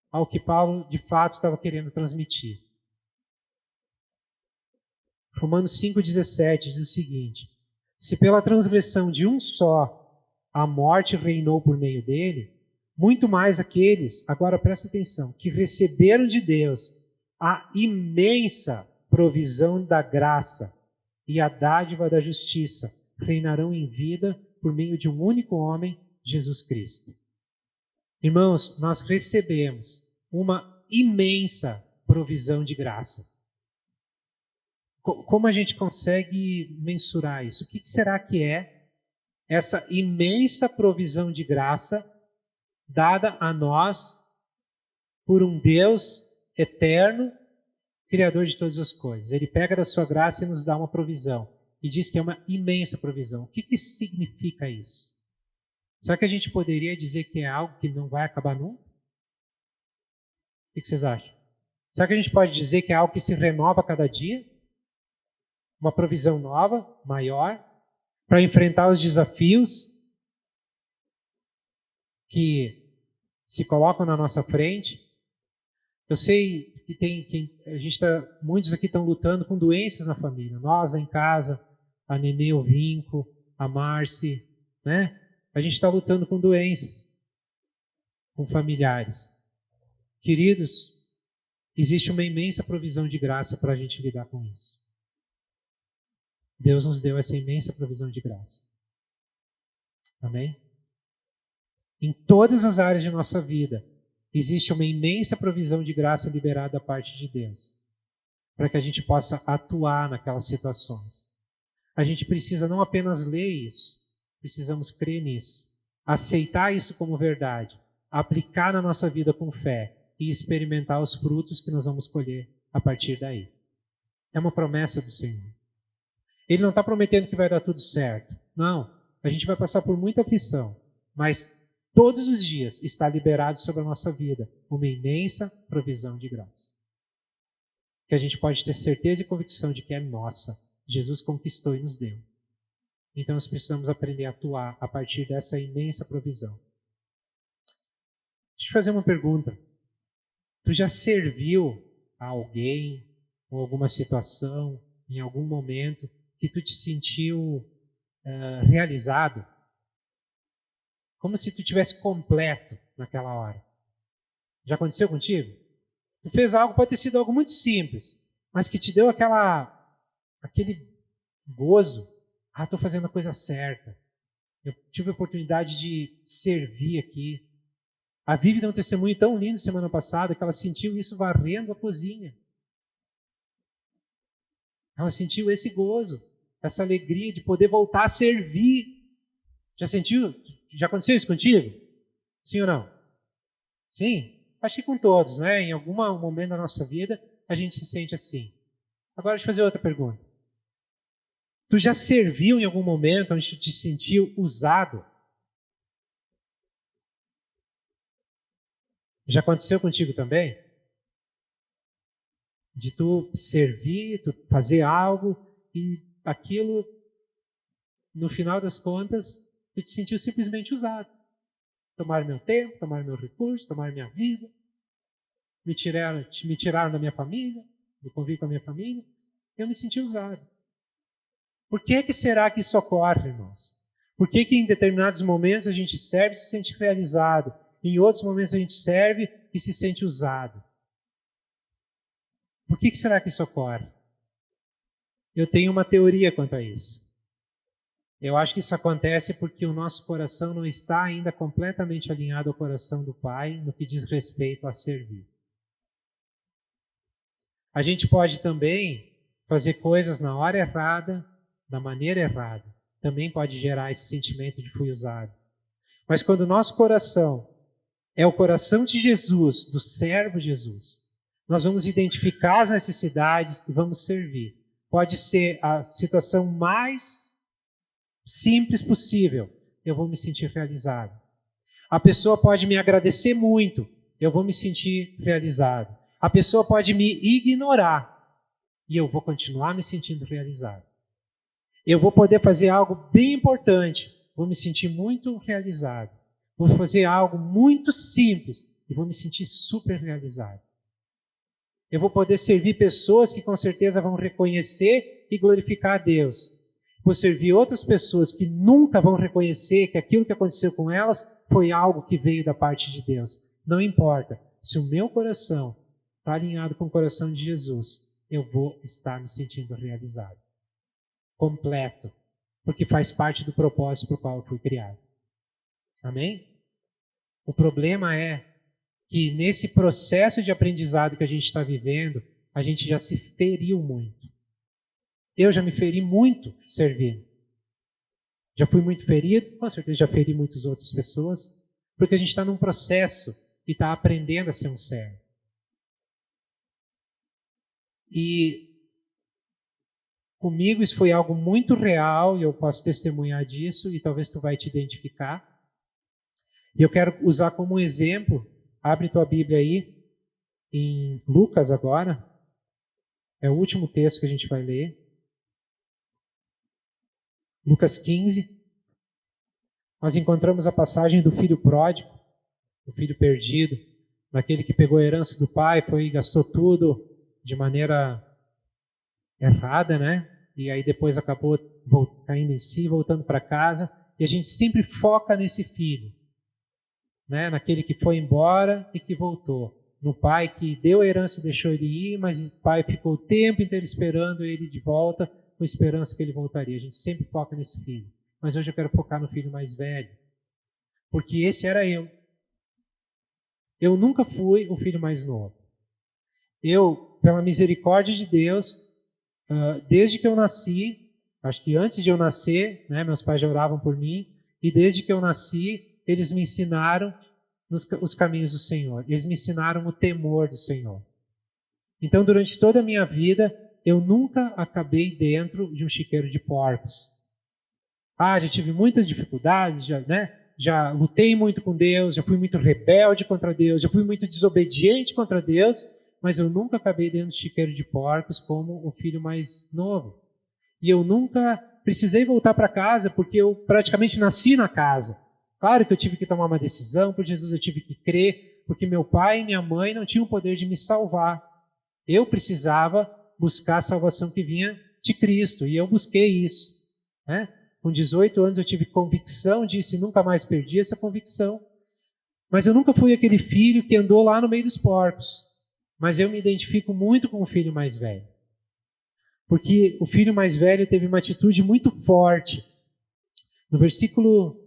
ao que Paulo, de fato, estava querendo transmitir. Romanos 5,17 diz o seguinte: se pela transgressão de um só a morte reinou por meio dele, muito mais aqueles, agora presta atenção, que receberam de Deus a imensa provisão da graça e a dádiva da justiça, reinarão em vida por meio de um único homem, Jesus Cristo. Irmãos, nós recebemos uma imensa provisão de graça. Como a gente consegue mensurar isso? O que será que é essa imensa provisão de graça dada a nós por um Deus eterno, Criador de todas as coisas? Ele pega da sua graça e nos dá uma provisão. E diz que é uma imensa provisão. O que significa isso? Será que a gente poderia dizer que é algo que não vai acabar nunca? O que vocês acham? Será que a gente pode dizer que é algo que se renova a cada dia? Uma provisão nova, maior, para enfrentar os desafios que se colocam na nossa frente. Eu sei que muitos aqui estão lutando com doenças na família. Nós lá em casa, a Nenê, o Vinco, a Marci, né? A gente está lutando com doenças, com familiares. Queridos, existe uma imensa provisão de graça para a gente lidar com isso. Deus nos deu essa imensa provisão de graça. Amém? Em todas as áreas de nossa vida, existe uma imensa provisão de graça liberada da parte de Deus, para que a gente possa atuar naquelas situações. A gente precisa não apenas ler isso, precisamos crer nisso, aceitar isso como verdade, aplicar na nossa vida com fé e experimentar os frutos que nós vamos colher a partir daí. É uma promessa do Senhor. Ele não está prometendo que vai dar tudo certo. Não, a gente vai passar por muita aflição, mas todos os dias está liberado sobre a nossa vida uma imensa provisão de graça. Que a gente pode ter certeza e convicção de que é nossa. Jesus conquistou e nos deu. Então nós precisamos aprender a atuar a partir dessa imensa provisão. Deixa eu fazer uma pergunta. Tu já serviu a alguém, ou alguma situação, em algum momento, que tu te sentiu realizado? Como se tu tivesse completo naquela hora. Já aconteceu contigo? Tu fez algo, pode ter sido algo muito simples, mas que te deu aquele gozo. Ah, estou fazendo a coisa certa. Eu tive a oportunidade de servir aqui. A Vivi deu um testemunho tão lindo semana passada que ela sentiu isso varrendo a cozinha. Ela sentiu esse gozo, essa alegria de poder voltar a servir. Já sentiu? Já aconteceu isso contigo? Sim ou não? Sim? Acho que com todos, né? Em algum momento da nossa vida, a gente se sente assim. Agora, deixa eu fazer outra pergunta. Tu já serviu em algum momento onde tu te sentiu usado? Já aconteceu contigo também? De tu servir, tu fazer algo e aquilo, no final das contas, tu te sentiu simplesmente usado. Tomaram meu tempo, tomaram meu recurso, tomaram minha vida, me tiraram da minha família, do convívio com a minha família, eu me senti usado. Por que será que isso ocorre, irmãos? Por que em determinados momentos a gente serve e se sente realizado, em outros momentos a gente serve e se sente usado? Por que será que isso ocorre? Eu tenho uma teoria quanto a isso. Eu acho que isso acontece porque o nosso coração não está ainda completamente alinhado ao coração do Pai no que diz respeito a servir. A gente pode também fazer coisas na hora errada, da maneira errada. Também pode gerar esse sentimento de fui usado. Mas quando o nosso coração é o coração de Jesus, do servo Jesus, nós vamos identificar as necessidades e vamos servir. Pode ser a situação mais simples possível, eu vou me sentir realizado. A pessoa pode me agradecer muito, eu vou me sentir realizado. A pessoa pode me ignorar e eu vou continuar me sentindo realizado. Eu vou poder fazer algo bem importante, vou me sentir muito realizado. Vou fazer algo muito simples e vou me sentir super realizado. Eu vou poder servir pessoas que com certeza vão reconhecer e glorificar a Deus. Vou servir outras pessoas que nunca vão reconhecer que aquilo que aconteceu com elas foi algo que veio da parte de Deus. Não importa. Se o meu coração está alinhado com o coração de Jesus, eu vou estar me sentindo realizado. Completo. Porque faz parte do propósito para o qual eu fui criado. Amém? O problema é que nesse processo de aprendizado que a gente está vivendo, a gente já se feriu muito. Eu já me feri muito servindo. Já fui muito ferido, com certeza já feri muitas outras pessoas, porque a gente está num processo e está aprendendo a ser um servo. E comigo isso foi algo muito real e eu posso testemunhar disso e talvez tu vai te identificar. E eu quero usar como exemplo, abre tua Bíblia aí, em Lucas agora, é o último texto que a gente vai ler. Lucas 15, nós encontramos a passagem do filho pródigo, do filho perdido, daquele que pegou a herança do pai, foi e gastou tudo de maneira errada, né? E aí depois acabou caindo em si, voltando para casa, e a gente sempre foca nesse filho, né? Naquele que foi embora e que voltou, no pai que deu a herança e deixou ele ir, mas o pai ficou o tempo inteiro esperando ele de volta, com esperança que ele voltaria. A gente sempre foca nesse filho. Mas hoje eu quero focar no filho mais velho. Porque esse era eu. Eu nunca fui o filho mais novo. Eu, pela misericórdia de Deus, desde que eu nasci, acho que antes de eu nascer, né, meus pais já oravam por mim, e desde que eu nasci, eles me ensinaram os caminhos do Senhor. Eles me ensinaram o temor do Senhor. Então, durante toda a minha vida, eu nunca acabei dentro de um chiqueiro de porcos. Já tive muitas dificuldades, já lutei muito com Deus, já fui muito rebelde contra Deus, já fui muito desobediente contra Deus, mas eu nunca acabei dentro de chiqueiro de porcos como o filho mais novo. E eu nunca precisei voltar para casa, porque eu praticamente nasci na casa. Claro que eu tive que tomar uma decisão, por Jesus eu tive que crer, porque meu pai e minha mãe não tinham o poder de me salvar. Eu precisava buscar a salvação que vinha de Cristo, e eu busquei isso. Com 18 anos eu tive convicção disso e nunca mais perdi essa convicção. Mas eu nunca fui aquele filho que andou lá no meio dos porcos. Mas eu me identifico muito com o filho mais velho. Porque o filho mais velho teve uma atitude muito forte. No versículo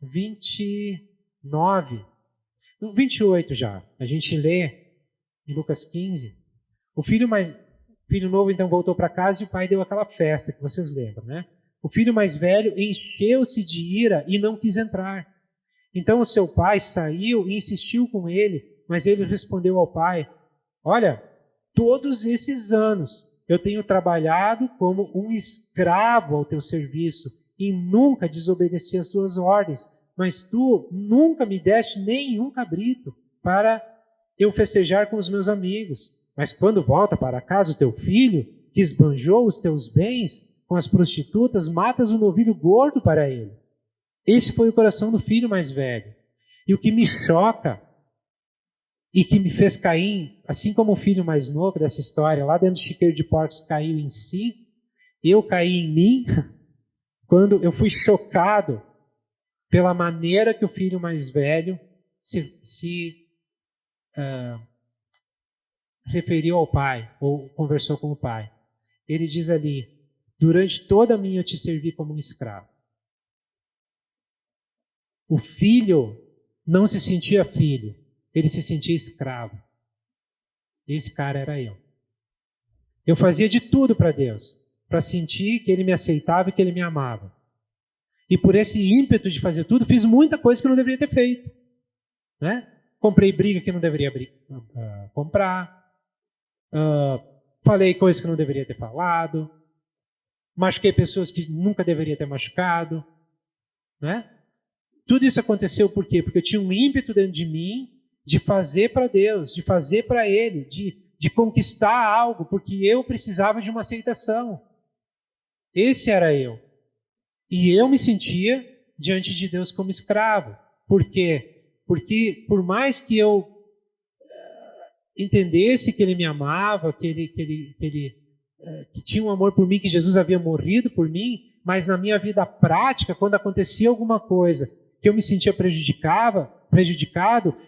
29, no 28 já, a gente lê em Lucas 15, o filho novo então voltou para casa e o pai deu aquela festa que vocês lembram, né? O filho mais velho encheu-se de ira e não quis entrar. Então o seu pai saiu e insistiu com ele, mas ele respondeu ao pai: olha, todos esses anos eu tenho trabalhado como um escravo ao teu serviço e nunca desobedeci às tuas ordens, mas tu nunca me deste nenhum cabrito para eu festejar com os meus amigos. Mas quando volta para casa o teu filho, que esbanjou os teus bens com as prostitutas, matas um novilho gordo para ele. Esse foi o coração do filho mais velho. E o que me choca e que me fez cair, assim como o filho mais novo dessa história, lá dentro do chiqueiro de porcos caiu em si, eu caí em mim, quando eu fui chocado pela maneira que o filho mais velho se referiu ao pai, ou conversou com o pai. Ele diz ali: durante toda a minha eu te servi como um escravo. O filho não se sentia filho, ele se sentia escravo. Esse cara era eu. Eu fazia de tudo para Deus, para sentir que ele me aceitava e que ele me amava. E por esse ímpeto de fazer tudo, fiz muita coisa que eu não deveria ter feito. Comprei briga que não deveria comprar. Falei coisas que não deveria ter falado. Machuquei pessoas que nunca deveria ter machucado. Tudo isso aconteceu por quê? Porque eu tinha um ímpeto dentro de mim de fazer para Deus, de fazer para Ele, de conquistar algo, porque eu precisava de uma aceitação. Esse era eu. E eu me sentia diante de Deus como escravo. Por quê? Porque por mais que eu entendesse que Ele me amava, que tinha um amor por mim, que Jesus havia morrido por mim, mas na minha vida prática, quando acontecia alguma coisa que eu me sentia prejudicado,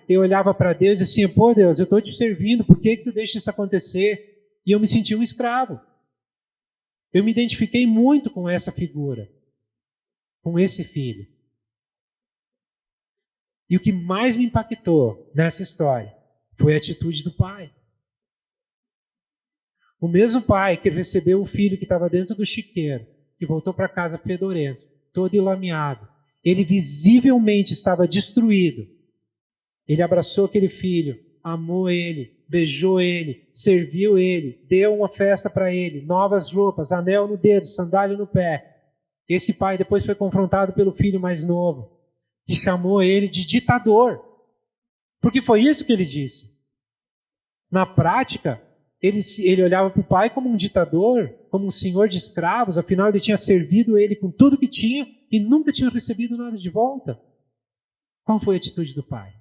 eu olhava para Deus e assim: pô, Deus, eu estou te servindo, por que tu deixa isso acontecer? E eu me sentia um escravo. Eu me identifiquei muito com essa figura, com esse filho. E o que mais me impactou nessa história foi a atitude do pai. O mesmo pai que recebeu o filho que estava dentro do chiqueiro, que voltou para casa fedorento, todo enlameado, ele visivelmente estava destruído. Ele abraçou aquele filho, amou ele, beijou ele, serviu ele, deu uma festa para ele, novas roupas, anel no dedo, sandália no pé. Esse pai depois foi confrontado pelo filho mais novo, que chamou ele de ditador. Porque foi isso que ele disse. Na prática, ele olhava para o pai como um ditador, como um senhor de escravos, afinal ele tinha servido ele com tudo que tinha e nunca tinha recebido nada de volta. Qual foi a atitude do pai?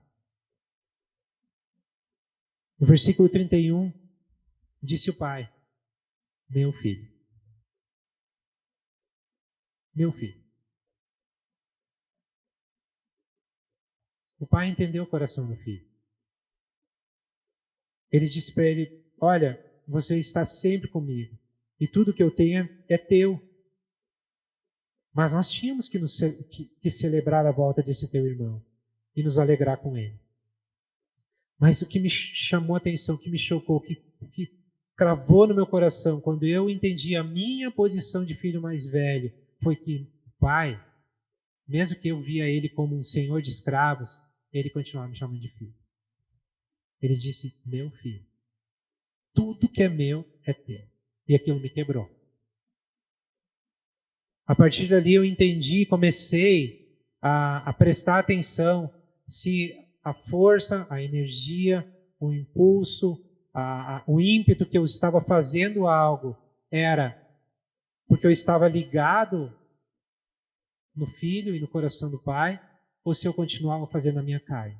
No versículo 31, disse o pai: meu filho. Meu filho. O pai entendeu o coração do filho. Ele disse para ele: olha, você está sempre comigo e tudo que eu tenho é teu. Mas nós tínhamos que celebrar a volta desse teu irmão e nos alegrar com ele. Mas o que me chamou a atenção, que me chocou, que cravou no meu coração, quando eu entendi a minha posição de filho mais velho, foi que o pai, mesmo que eu via ele como um senhor de escravos, ele continuava me chamando de filho. Ele disse: meu filho, tudo que é meu é teu. E aquilo me quebrou. A partir dali eu entendi, comecei a prestar atenção se a força, a energia, o impulso, o ímpeto que eu estava fazendo algo era porque eu estava ligado no filho e no coração do pai, ou se eu continuava fazendo na minha carne.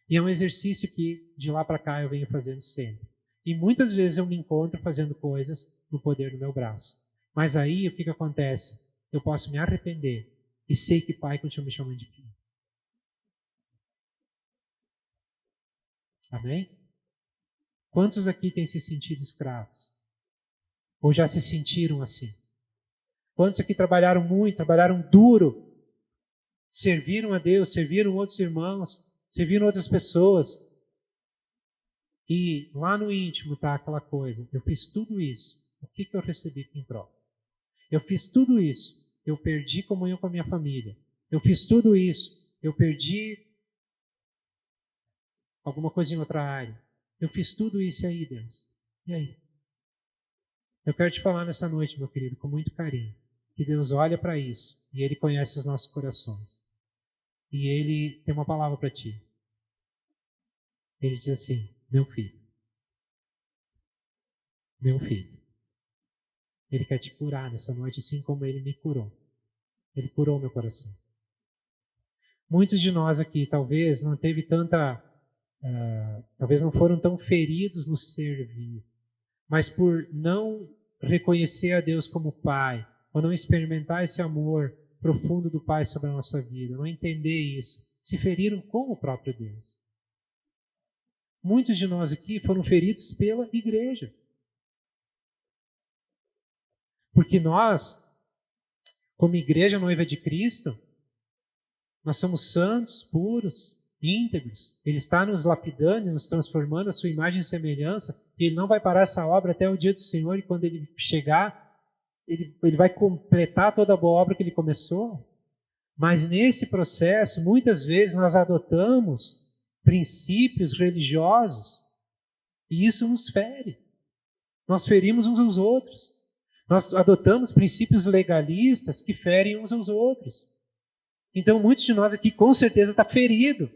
E é um exercício que de lá para cá eu venho fazendo sempre. E muitas vezes eu me encontro fazendo coisas no poder do meu braço. Mas aí o que acontece? Eu posso me arrepender e sei que pai continua me chamando de filho. Amém? Quantos aqui têm se sentido escravos? Ou já se sentiram assim? Quantos aqui trabalharam muito, trabalharam duro, serviram a Deus, serviram outros irmãos, serviram outras pessoas, e lá no íntimo está aquela coisa, eu fiz tudo isso, o que eu recebi em troca? Eu fiz tudo isso, eu perdi comunhão com a minha família. Eu fiz tudo isso, eu perdi alguma coisa em outra área. Eu fiz tudo isso, e aí, Deus? E aí? Eu quero te falar nessa noite, meu querido, com muito carinho, que Deus olha para isso e Ele conhece os nossos corações. E Ele tem uma palavra para ti. Ele diz assim: meu filho, Ele quer te curar nessa noite, assim como Ele me curou. Ele curou meu coração. Muitos de nós aqui talvez não teve tanta, talvez não foram tão feridos no servir, mas por não reconhecer a Deus como Pai, ou não experimentar esse amor profundo do Pai sobre a nossa vida, não entender isso, se feriram com o próprio Deus. Muitos de nós aqui foram feridos pela igreja. Porque nós, como igreja noiva de Cristo, nós somos santos, puros, íntegros. Ele está nos lapidando, nos transformando a sua imagem e semelhança, e Ele não vai parar essa obra até o dia do Senhor, e quando Ele chegar, Ele vai completar toda a boa obra que Ele começou. Mas nesse processo, muitas vezes nós adotamos princípios religiosos, e isso nos fere. Nós ferimos uns aos outros. Nós adotamos princípios legalistas que ferem uns aos outros. Então, muitos de nós aqui com certeza está ferido.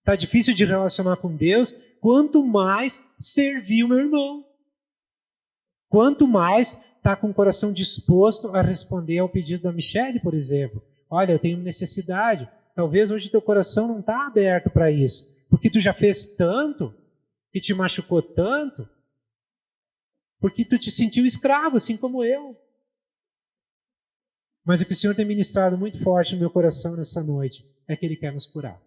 Está difícil de relacionar com Deus, quanto mais servir o meu irmão. Quanto mais está com o coração disposto a responder ao pedido da Michelle, por exemplo. Olha, eu tenho necessidade. Talvez hoje teu coração não está aberto para isso, porque tu já fez tanto e te machucou tanto, porque tu te sentiu escravo, assim como eu. Mas o que o Senhor tem ministrado muito forte no meu coração nessa noite é que Ele quer nos curar.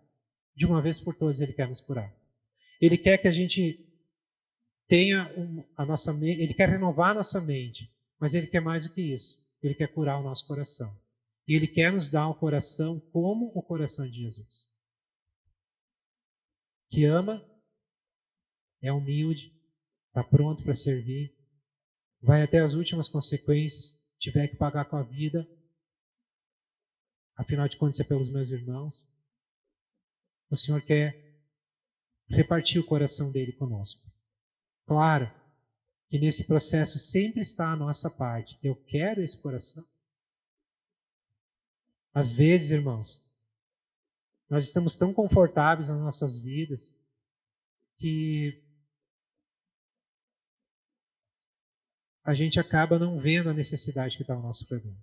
De uma vez por todas, Ele quer nos curar. Ele quer que a gente tenha Ele quer renovar a nossa mente, mas Ele quer mais do que isso. Ele quer curar o nosso coração. E Ele quer nos dar um coração como o coração de Jesus. Que ama, é humilde, está pronto para servir, vai até as últimas consequências, tiver que pagar com a vida, afinal de contas é pelos meus irmãos. O Senhor quer repartir o coração dele conosco. Claro que nesse processo sempre está a nossa parte. Eu quero esse coração. Às vezes, irmãos, nós estamos tão confortáveis nas nossas vidas que a gente acaba não vendo a necessidade que está ao nosso redor.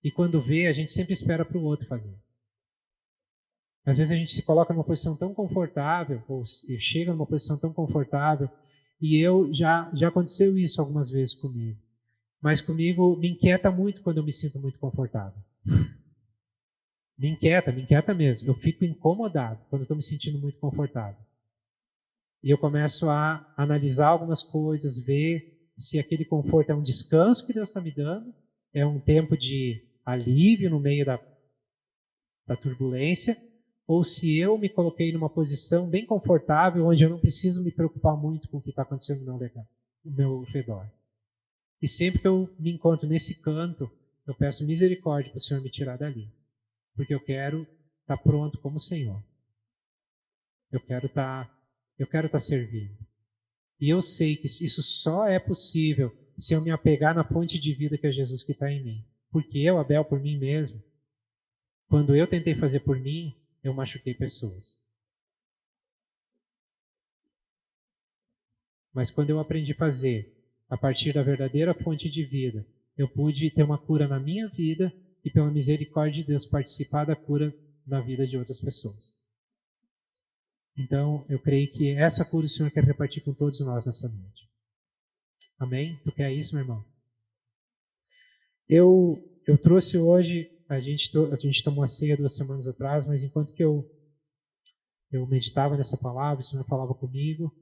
E quando vê, a gente sempre espera para o outro fazer. Às vezes a gente se coloca numa posição tão confortável, ou chega numa posição tão confortável, e já aconteceu isso algumas vezes comigo. Mas comigo me inquieta muito quando eu me sinto muito confortável. Me inquieta mesmo. Eu fico incomodado quando estou me sentindo muito confortável. E eu começo a analisar algumas coisas, ver se aquele conforto é um descanso que Deus está me dando, é um tempo de alívio no meio da turbulência, ou se eu me coloquei numa posição bem confortável, onde eu não preciso me preocupar muito com o que está acontecendo no meu redor. E sempre que eu me encontro nesse canto, eu peço misericórdia para o Senhor me tirar dali. Porque eu quero estar pronto como o Senhor. Eu quero estar servindo. E eu sei que isso só é possível se eu me apegar na fonte de vida que é Jesus que está em mim. Porque eu, Abel, por mim mesmo, quando eu tentei fazer por mim, eu machuquei pessoas. Mas quando eu aprendi a fazer a partir da verdadeira fonte de vida, eu pude ter uma cura na minha vida e, pela misericórdia de Deus, participar da cura na vida de outras pessoas. Então, eu creio que essa cura o Senhor quer repartir com todos nós nessa noite. Amém? Tu quer isso, meu irmão? Eu trouxe hoje, a gente tomou a ceia 2 semanas atrás, mas enquanto que eu meditava nessa palavra, o Senhor falava comigo,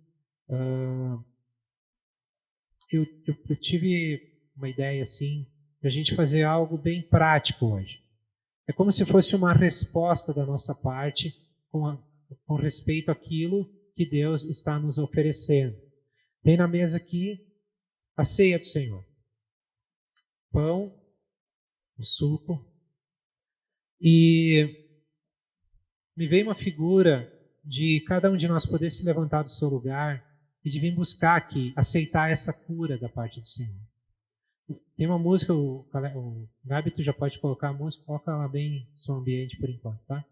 eu tive uma ideia assim, de a gente fazer algo bem prático hoje. É como se fosse uma resposta da nossa parte com respeito àquilo que Deus está nos oferecendo. Tem na mesa aqui a ceia do Senhor. Pão, o suco. E me veio uma figura de cada um de nós poder se levantar do seu lugar e de vir buscar aqui, aceitar essa cura da parte do Senhor. Tem uma música, o Gabi, tu já pode colocar a música, coloca ela bem no seu ambiente por enquanto, tá?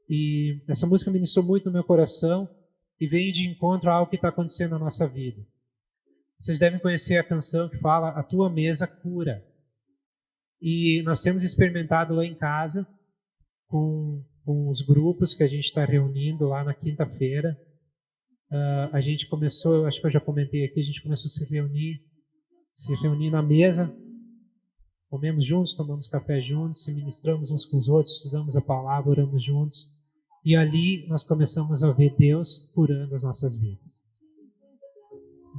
E essa música ministrou muito no meu coração e veio de encontro a algo que está acontecendo na nossa vida. Vocês devem conhecer a canção que fala A Tua Mesa Cura. E nós temos experimentado lá em casa com os grupos que a gente está reunindo lá na quinta-feira. A gente começou, acho que eu já comentei aqui, a gente começou a se reunir na mesa, comemos juntos, tomamos café juntos, se ministramos uns com os outros, estudamos a palavra, oramos juntos. E ali nós começamos a ver Deus curando as nossas vidas.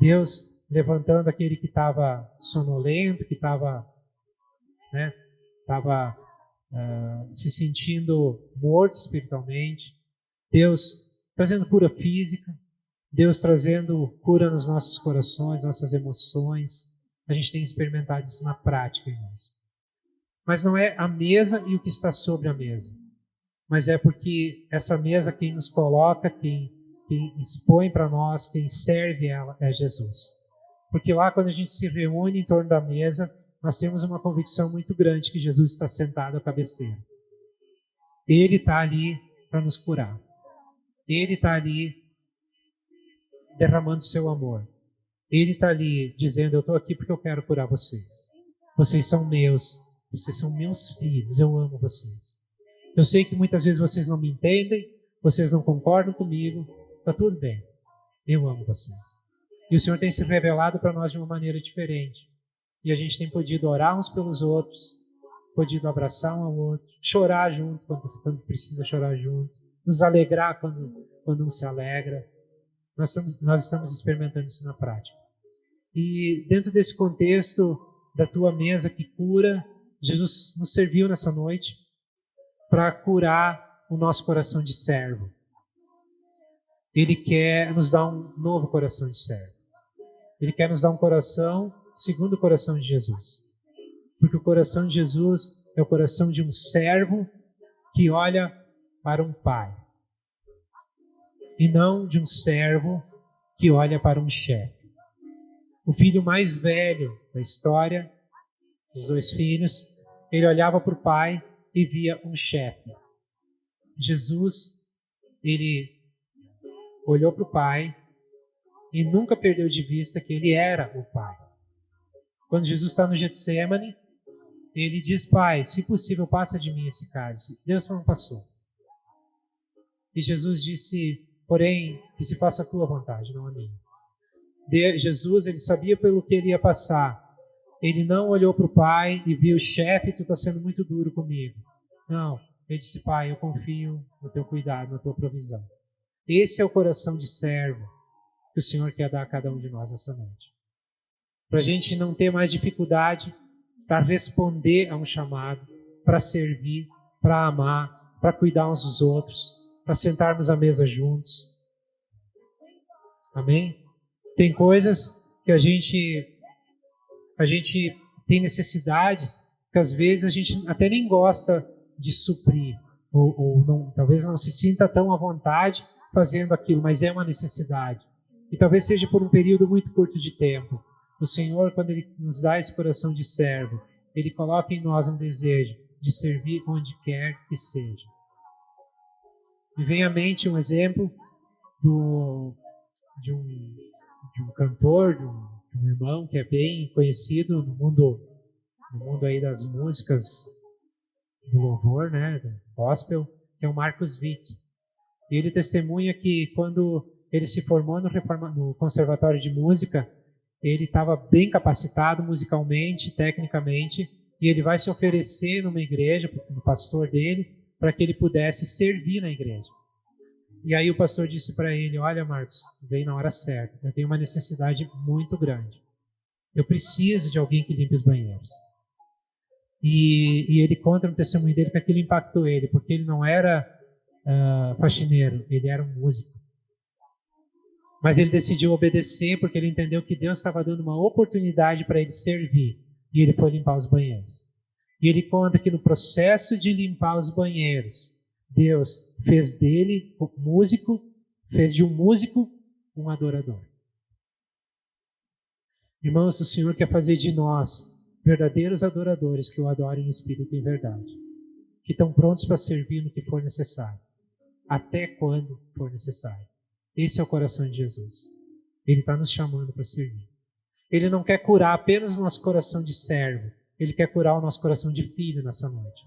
Deus levantando aquele que estava sonolento, que estava se sentindo morto espiritualmente. Deus trazendo cura física. Deus trazendo cura nos nossos corações, nossas emoções. A gente tem experimentado isso na prática, irmãos. Mas não é a mesa e o que está sobre a mesa. Mas é porque essa mesa, quem nos coloca, quem expõe para nós, quem serve ela, é Jesus. Porque lá, quando a gente se reúne em torno da mesa, nós temos uma convicção muito grande que Jesus está sentado à cabeceira. Ele está ali para nos curar. Ele está ali derramando seu amor. Ele está ali dizendo, eu estou aqui porque eu quero curar vocês. Vocês são meus filhos, eu amo vocês. Eu sei que muitas vezes vocês não me entendem, vocês não concordam comigo, está tudo bem. Eu amo vocês. E o Senhor tem se revelado para nós de uma maneira diferente. E a gente tem podido orar uns pelos outros, podido abraçar um ao outro, chorar junto quando precisa chorar junto, nos alegrar quando um se alegra. Nós estamos experimentando isso na prática. E dentro desse contexto da tua mesa que cura, Jesus nos serviu nessa noite para curar o nosso coração de servo. Ele quer nos dar um novo coração de servo. Ele quer nos dar um coração segundo o coração de Jesus. Porque o coração de Jesus é o coração de um servo que olha para um pai. E não de um servo que olha para um chefe. O filho mais velho da história, dos 2 filhos, ele olhava para o pai e via um chefe. Jesus, ele olhou para o pai e nunca perdeu de vista que ele era o pai. Quando Jesus está no Getsemane, ele diz, Pai, se possível, passa de mim esse cálice. Deus não passou. E Jesus disse, porém, que se faça a tua vontade, não a minha. Jesus, ele sabia pelo que ele ia passar. Ele não olhou para o pai e viu, chefe, tu está sendo muito duro comigo. Não, ele disse, Pai, eu confio no teu cuidado, na tua provisão. Esse é o coração de servo que o Senhor quer dar a cada um de nós essa noite. Para a gente não ter mais dificuldade para responder a um chamado, para servir, para amar, para cuidar uns dos outros, para sentarmos à mesa juntos. Amém? Tem coisas que a gente tem necessidades que às vezes a gente até nem gosta de suprir, ou não, talvez não se sinta tão à vontade fazendo aquilo, mas é uma necessidade. E talvez seja por um período muito curto de tempo. O Senhor, quando Ele nos dá esse coração de servo, Ele coloca em nós um desejo de servir onde quer que seja. Me vem à mente um exemplo de um cantor, de um irmão que é bem conhecido no mundo aí das músicas do louvor, né, do gospel, que é o Marcos Witt. E ele testemunha que quando ele se formou no Conservatório de Música, ele estava bem capacitado musicalmente, tecnicamente, e ele vai se oferecer numa igreja, no pastor dele, para que ele pudesse servir na igreja. E aí o pastor disse para ele: olha, Marcos, veio na hora certa, eu tenho uma necessidade muito grande. Eu preciso de alguém que limpe os banheiros. E ele conta no testemunho dele que aquilo impactou ele, porque ele não era faxineiro, ele era um músico. Mas ele decidiu obedecer porque ele entendeu que Deus estava dando uma oportunidade para ele servir. E ele foi limpar os banheiros. E ele conta que no processo de limpar os banheiros, Deus fez dele um músico, fez de um músico um adorador. Irmãos, o Senhor quer fazer de nós verdadeiros adoradores que o adorem em espírito e em verdade. Que estão prontos para servir no que for necessário. Até quando for necessário. Esse é o coração de Jesus. Ele está nos chamando para servir. Ele não quer curar apenas o nosso coração de servo. Ele quer curar o nosso coração de filho nessa noite.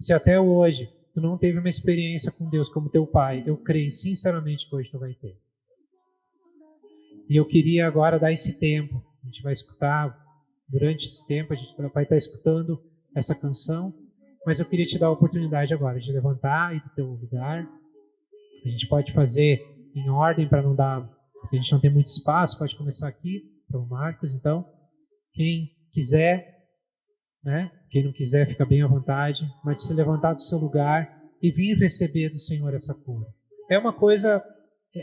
Se até hoje tu não teve uma experiência com Deus como teu pai, eu creio sinceramente que hoje tu vai ter. E eu queria agora dar esse tempo. A gente vai escutar, durante esse tempo, a gente vai estar escutando essa canção. Mas eu queria te dar a oportunidade agora de levantar e do teu lugar. A gente pode fazer em ordem para não dar, porque a gente não tem muito espaço, pode começar aqui, pelo Marcos. Então, quem quiser, né? Quem não quiser, fica bem à vontade, mas se levantar do seu lugar e vir receber do Senhor essa cura. É uma coisa,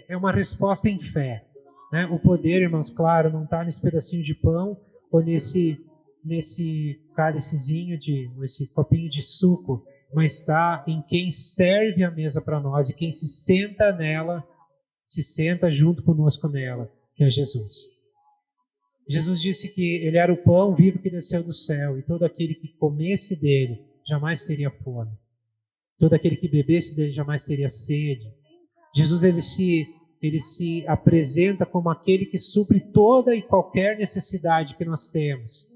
é uma resposta em fé, né? O poder, irmãos, claro, não está nesse pedacinho de pão ou nesse cálicezinho, nesse copinho de suco, mas está em quem serve a mesa para nós e quem se senta nela, se senta junto conosco nela, que é Jesus. Jesus disse que ele era o pão vivo que desceu do céu, e todo aquele que comesse dele jamais teria fome. Todo aquele que bebesse dele jamais teria sede. Jesus ele se apresenta como aquele que supre toda e qualquer necessidade que nós temos.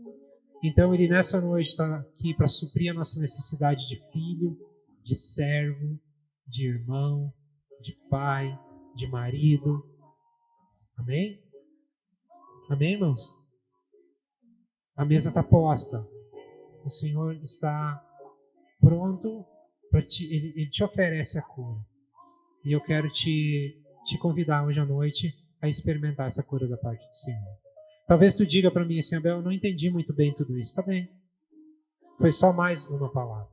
Então ele nessa noite está aqui para suprir a nossa necessidade de filho, de servo, de irmão, de pai, de marido. Amém? Amém, irmãos? A mesa está posta. O Senhor está pronto para Ele te oferece a cura. E eu quero te convidar hoje à noite a experimentar essa cura da parte do Senhor. Talvez tu diga para mim assim: Abel, eu não entendi muito bem tudo isso. Está bem. Foi só mais uma palavra.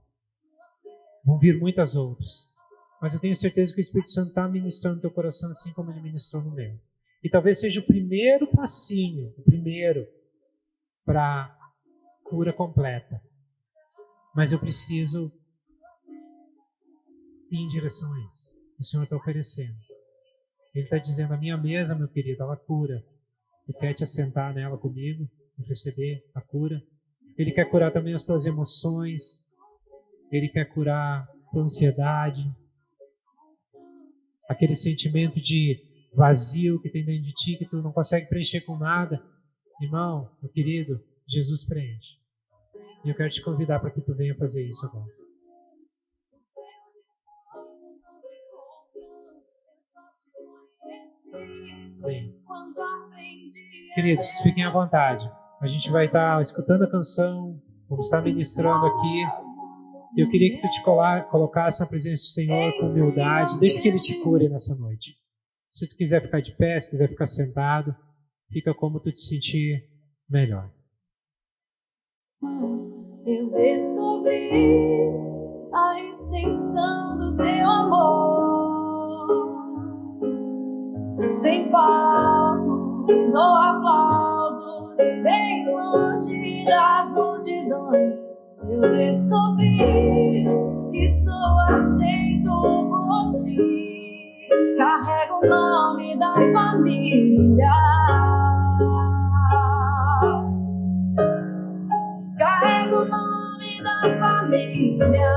Vão vir muitas outras. Mas eu tenho certeza que o Espírito Santo está ministrando no teu coração assim como ele ministrou no meu. E talvez seja o primeiro passinho, o primeiro para cura completa. Mas eu preciso ir em direção a isso. O Senhor está oferecendo. Ele está dizendo: a minha mesa, meu querido, ela cura. Tu quer te assentar nela comigo e receber a cura? Ele quer curar também as tuas emoções. Ele quer curar a tua ansiedade. Aquele sentimento de vazio que tem dentro de ti, que tu não consegue preencher com nada. Irmão, meu querido, Jesus preenche. E eu quero te convidar para que tu venha fazer isso agora. Bem, queridos, fiquem à vontade. A gente vai estar escutando a canção, vamos estar ministrando aqui. Eu queria que tu te colocasse na presença do Senhor com humildade. Deixa que Ele te cure nessa noite. Se tu quiser ficar de pé, se quiser ficar sentado, fica como tu te sentir melhor. Eu descobri a extensão do teu amor, sem palmas ou aplausos, bem longe das multidões. Eu descobri que sou aceito por ti. carrego o nome da família. Carrego o nome da família.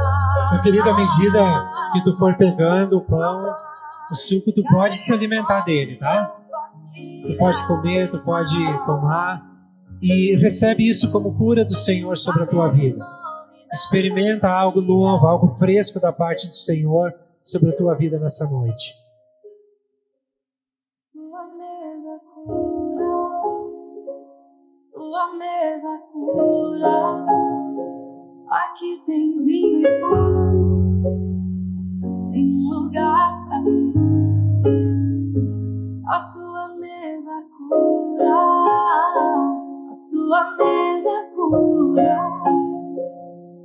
Meu querido, à medida que tu for pegando o pão, o suco, tu pode se alimentar dele, tá? Tu pode comer, tu pode tomar. E recebe isso como cura do Senhor sobre a tua vida. Experimenta algo novo, algo fresco da parte do Senhor sobre a tua vida nessa noite. Tua mesa cura, tua mesa cura. Aqui tem vinho e pão, tem um lugar pra mim. A tua mesa cura, a tua mesa cura.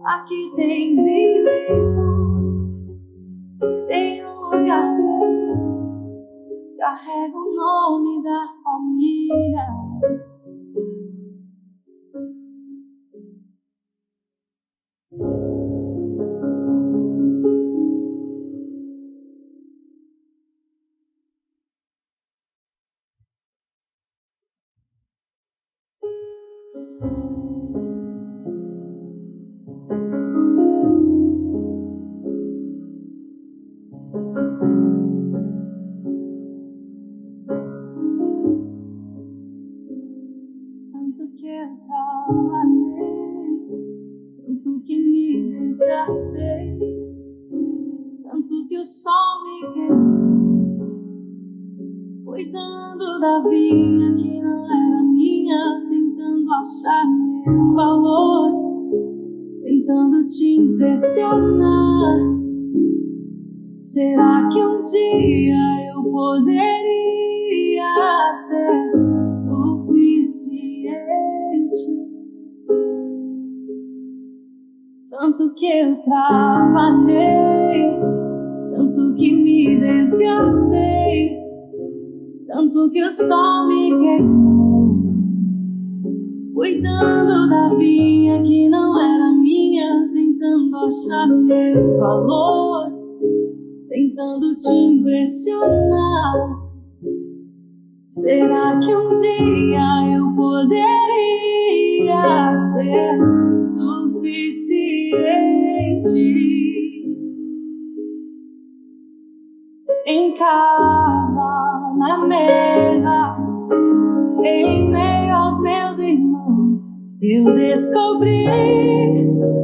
Aqui tem vinho e pão, tem um lugar pra mim. Carrega o nome da família. Tanto que eu trabalhei, tanto que me desgastei, tanto que o sol me queimou, cuidando da vinha que não era minha, tentando achar meu valor, tentando te impressionar. Será que um dia eu poderia ser suficiente? Tanto que eu trabalhei, tanto que me desgastei, tanto que o sol me queimou, cuidando da vinha que não era minha, tentando achar meu valor, tentando te impressionar. Será que um dia eu poderia ser suficiente? Em casa, na mesa, em meio aos meus irmãos, eu descobri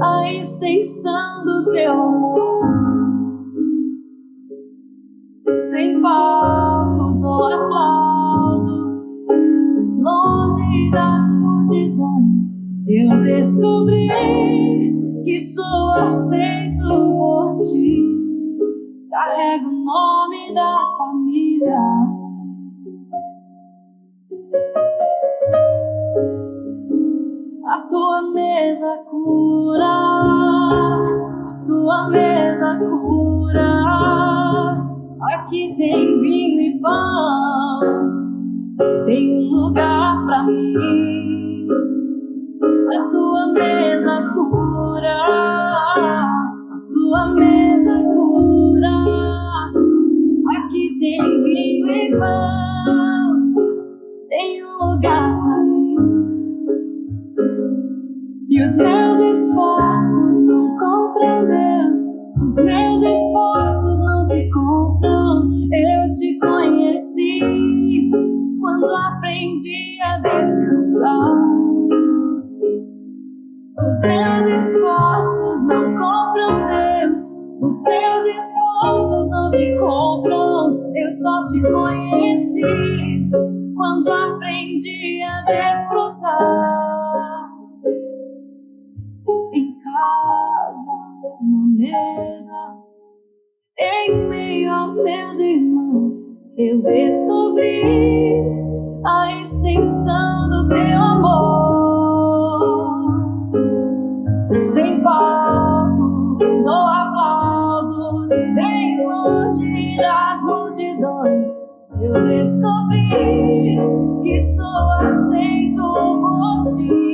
a extensão do teu amor. Sem palcos ou aplausos, longe das multidões, eu descobri que sou aceito por ti. Carrego o nome da família. A tua mesa cura, a tua mesa cura. Aqui tem vinho e pão, tem um lugar pra mim. A tua mesa cura, a tua mesa cura. Aqui tem vinho e pão, tem um lugar pra mim. E os meus esforços não compram Deus, os meus esforços não te compram. Eu te conheci quando aprendi a descansar. Os meus esforços não compram Deus, os meus esforços não te compram. Eu só te conheci quando aprendi a desfrutar. Em casa, na mesa, em meio aos meus irmãos, eu descobri a extensão do teu amor. Sem palcos ou aplausos, bem longe das multidões, eu descobri que sou aceito por ti.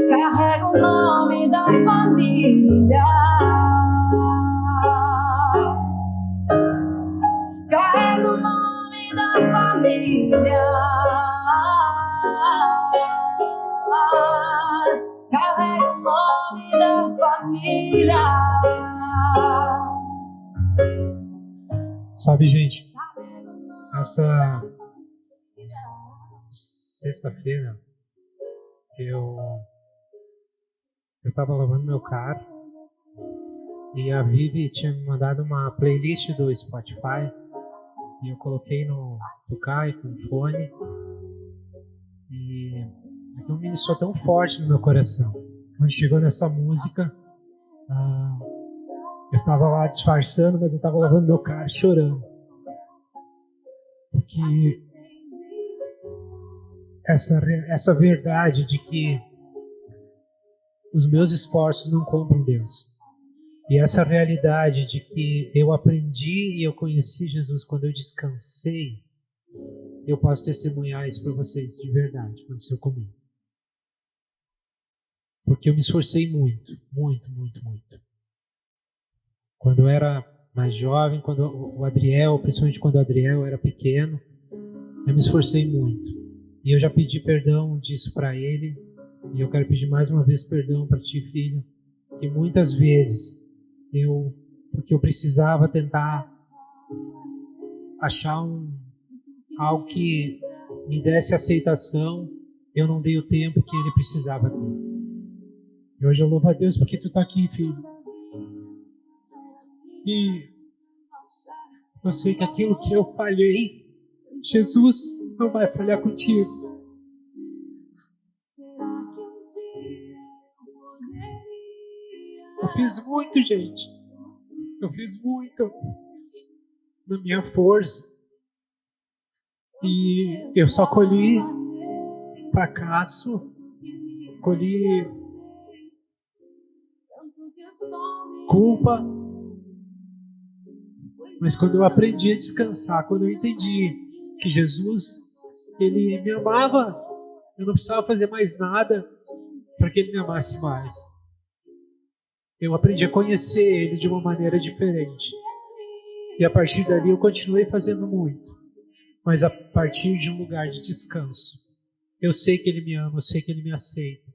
Carrego o nome da família. Carrego Carrega o nome da família. Sabe, gente, essa sexta-feira eu estava lavando meu carro e a Vivi tinha me mandado uma playlist do Spotify e eu coloquei no tocar com o fone e aquilo me ministrou tão forte no meu coração. Quando chegou nessa música, eu estava lá disfarçando, mas eu estava lavando meu carro chorando. Porque essa verdade de que os meus esforços não compram Deus. E essa realidade de que eu aprendi e eu conheci Jesus quando eu descansei, eu posso testemunhar isso para vocês de verdade, aconteceu comigo. Porque eu me esforcei muito, muito, muito, muito. Quando eu era mais jovem, quando o Adriel, principalmente quando o Adriel era pequeno, eu me esforcei muito. E eu já pedi perdão disso para ele, e eu quero pedir mais uma vez perdão para ti, filho, que muitas vezes porque eu precisava tentar achar algo que me desse aceitação, eu não dei o tempo que ele precisava ter. E hoje eu louvo a Deus porque tu está aqui, filho. E eu sei que aquilo que eu falhei, Jesus não vai falhar contigo. Eu fiz muito, gente. Eu fiz muito na minha força. E eu só colhi fracasso, colhi culpa. Mas quando eu aprendi a descansar, quando eu entendi que Jesus, Ele me amava, eu não precisava fazer mais nada para que Ele me amasse mais. Eu aprendi a conhecer Ele de uma maneira diferente. E a partir dali eu continuei fazendo muito. Mas a partir de um lugar de descanso. Eu sei que Ele me ama, eu sei que Ele me aceita.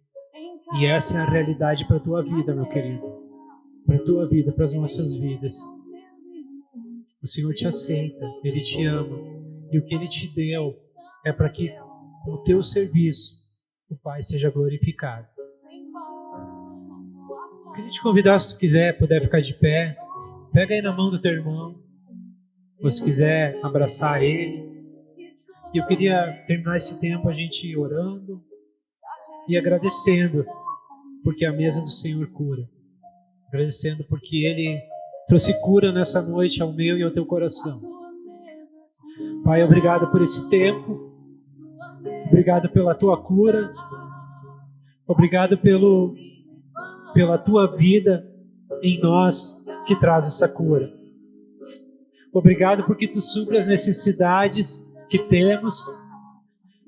E essa é a realidade para a tua vida, meu querido. Para a tua vida, para as nossas vidas. O Senhor te aceita, Ele te ama. E o que Ele te deu é para que com o teu serviço o Pai seja glorificado. Eu queria te convidar, se tu quiser, puder ficar de pé. Pega aí na mão do teu irmão. Ou se quiser abraçar ele. E eu queria terminar esse tempo a gente orando e agradecendo porque a mesa do Senhor cura. Agradecendo porque Ele trouxe cura nessa noite ao meu e ao teu coração. Pai, obrigado por esse tempo. Obrigado pela tua cura. Obrigado pela tua vida em nós que traz essa cura. Obrigado porque tu supre as necessidades que temos.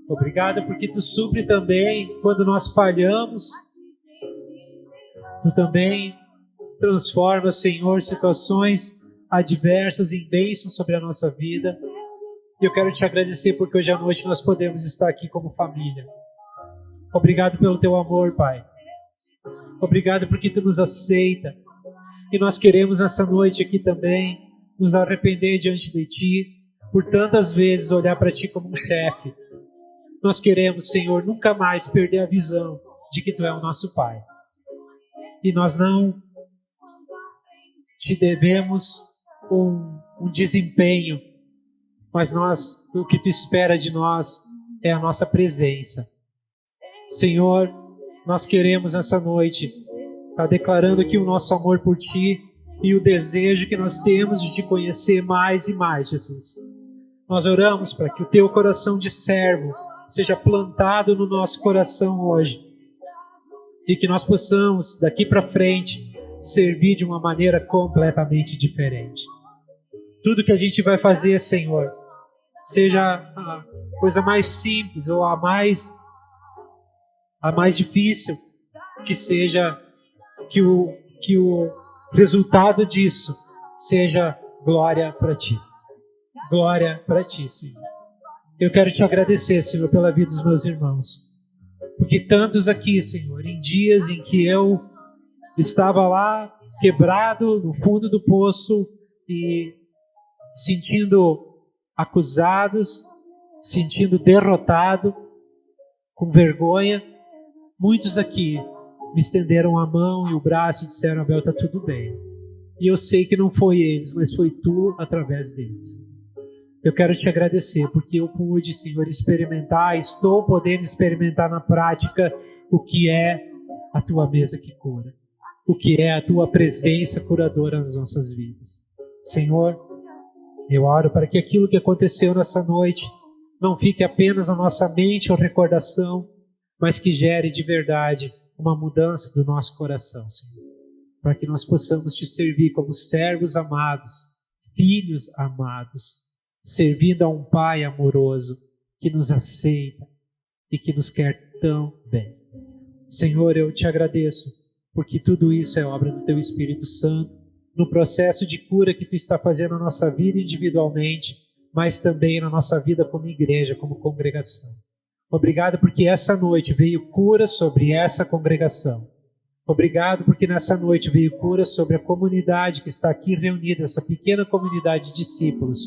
Obrigado porque tu supre também quando nós falhamos. Tu também transforma, Senhor, situações adversas em bênçãos sobre a nossa vida. E eu quero te agradecer porque hoje à noite nós podemos estar aqui como família. Obrigado pelo teu amor, Pai. Obrigado porque tu nos aceita. E nós queremos essa noite aqui também nos arrepender diante de ti, por tantas vezes olhar para ti como um chefe. Nós queremos, Senhor, nunca mais perder a visão de que tu é o nosso Pai. E nós não te devemos um desempenho, mas o que tu espera de nós é a nossa presença. Senhor, nós queremos essa noite estar declarando aqui o nosso amor por ti e o desejo que nós temos de te conhecer mais e mais, Jesus. Nós oramos para que o teu coração de servo seja plantado no nosso coração hoje e que nós possamos, daqui para frente, servir de uma maneira completamente diferente. Tudo que a gente vai fazer, Senhor, seja a coisa mais simples ou a mais difícil, que seja que o resultado disso seja glória para ti. Glória para ti, Senhor. Eu quero te agradecer, Senhor, pela vida dos meus irmãos. Porque tantos aqui, Senhor, em dias em que eu estava lá, quebrado, no fundo do poço, e sentindo acusados, sentindo derrotado, com vergonha, muitos aqui me estenderam a mão e o braço e disseram: Abel, está tudo bem. E eu sei que não foi eles, mas foi tu através deles. Eu quero te agradecer porque eu pude, Senhor, experimentar, estou podendo experimentar na prática o que é a tua mesa que cura, o que é a tua presença curadora nas nossas vidas. Senhor, eu oro para que aquilo que aconteceu nessa noite não fique apenas na nossa mente ou recordação, mas que gere de verdade uma mudança do nosso coração, Senhor, para que nós possamos te servir como servos amados, filhos amados, servindo a um Pai amoroso que nos aceita e que nos quer tão bem. Senhor, eu te agradeço porque tudo isso é obra do Teu Espírito Santo, no processo de cura que Tu está fazendo na nossa vida individualmente, mas também na nossa vida como igreja, como congregação. Obrigado porque essa noite veio cura sobre essa congregação. Obrigado porque nessa noite veio cura sobre a comunidade que está aqui reunida, essa pequena comunidade de discípulos.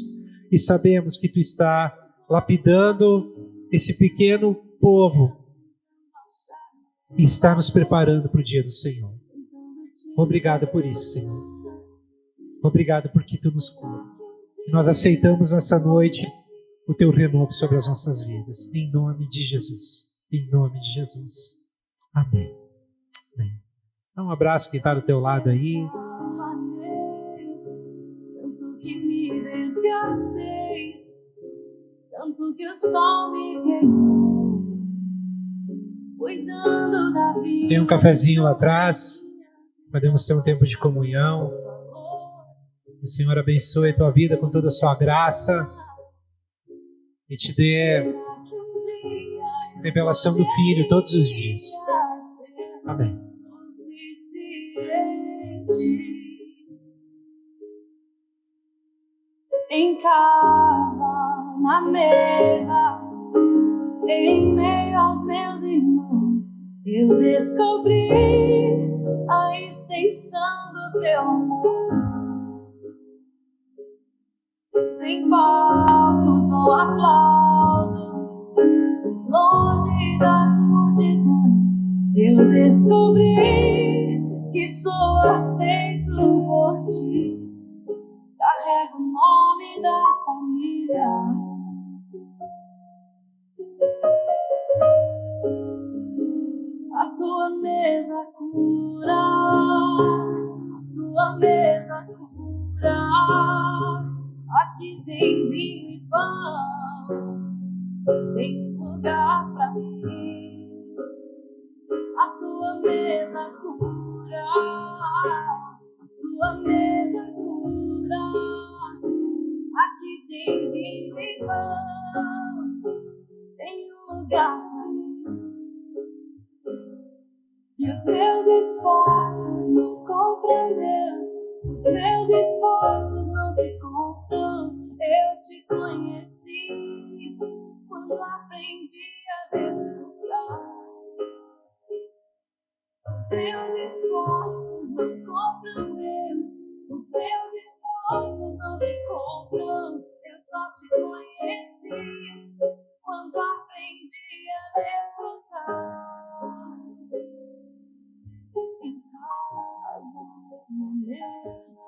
E sabemos que Tu está lapidando esse pequeno povo e está nos preparando para o dia do Senhor. Obrigado por isso, Senhor. Obrigado porque Tu nos cura. E nós aceitamos nessa noite o Teu renovo sobre as nossas vidas. Em nome de Jesus. Em nome de Jesus. Amém. Amém. Dá um abraço quem está do teu lado aí. Tanto que me desgastei, tanto que o sol me queimou, cuidando da vida. Tem um cafezinho lá atrás. Podemos ter um tempo de comunhão. O Senhor abençoe a tua vida com toda a sua graça e te dê revelação do Filho todos os dias. Amém. Em casa, na mesa, em meio aos meus irmãos, eu descobri a extensão do Teu amor. Sem palcos ou aplausos, longe das multidões, eu descobri que sou aceito por Ti. Carrego o nome da família. A Tua mesa cura, a Tua mesa cura. Aqui tem vinho e pão, tem lugar pra mim. A Tua mesa cura, a Tua mesa cura. Aqui tem vinho e pão, tem lugar pra mim. E os meus esforços não compram Deus, os meus esforços não Te compram. Eu Te conheci quando aprendi a descansar. Os meus esforços não compram Deus, os meus esforços não Te compram. Eu só Te conheci quando aprendi a desfrutar. Em casa, na mesa,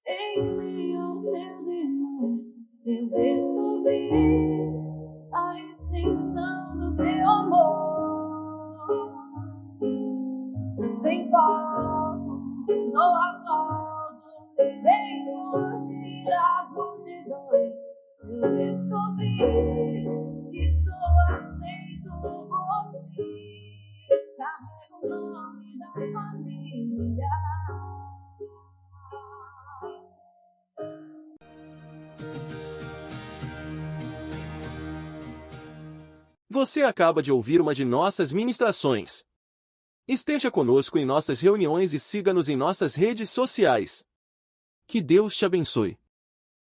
em meio aos meus irmãos, eu descobri a extensão do Teu amor. Sem palcos ou aplausos, bem longe das multidões, eu descobri que sou aceito por Ti. Carrego o nome da família. Você acaba de ouvir uma de nossas ministrações. Esteja conosco em nossas reuniões e siga-nos em nossas redes sociais. Que Deus te abençoe.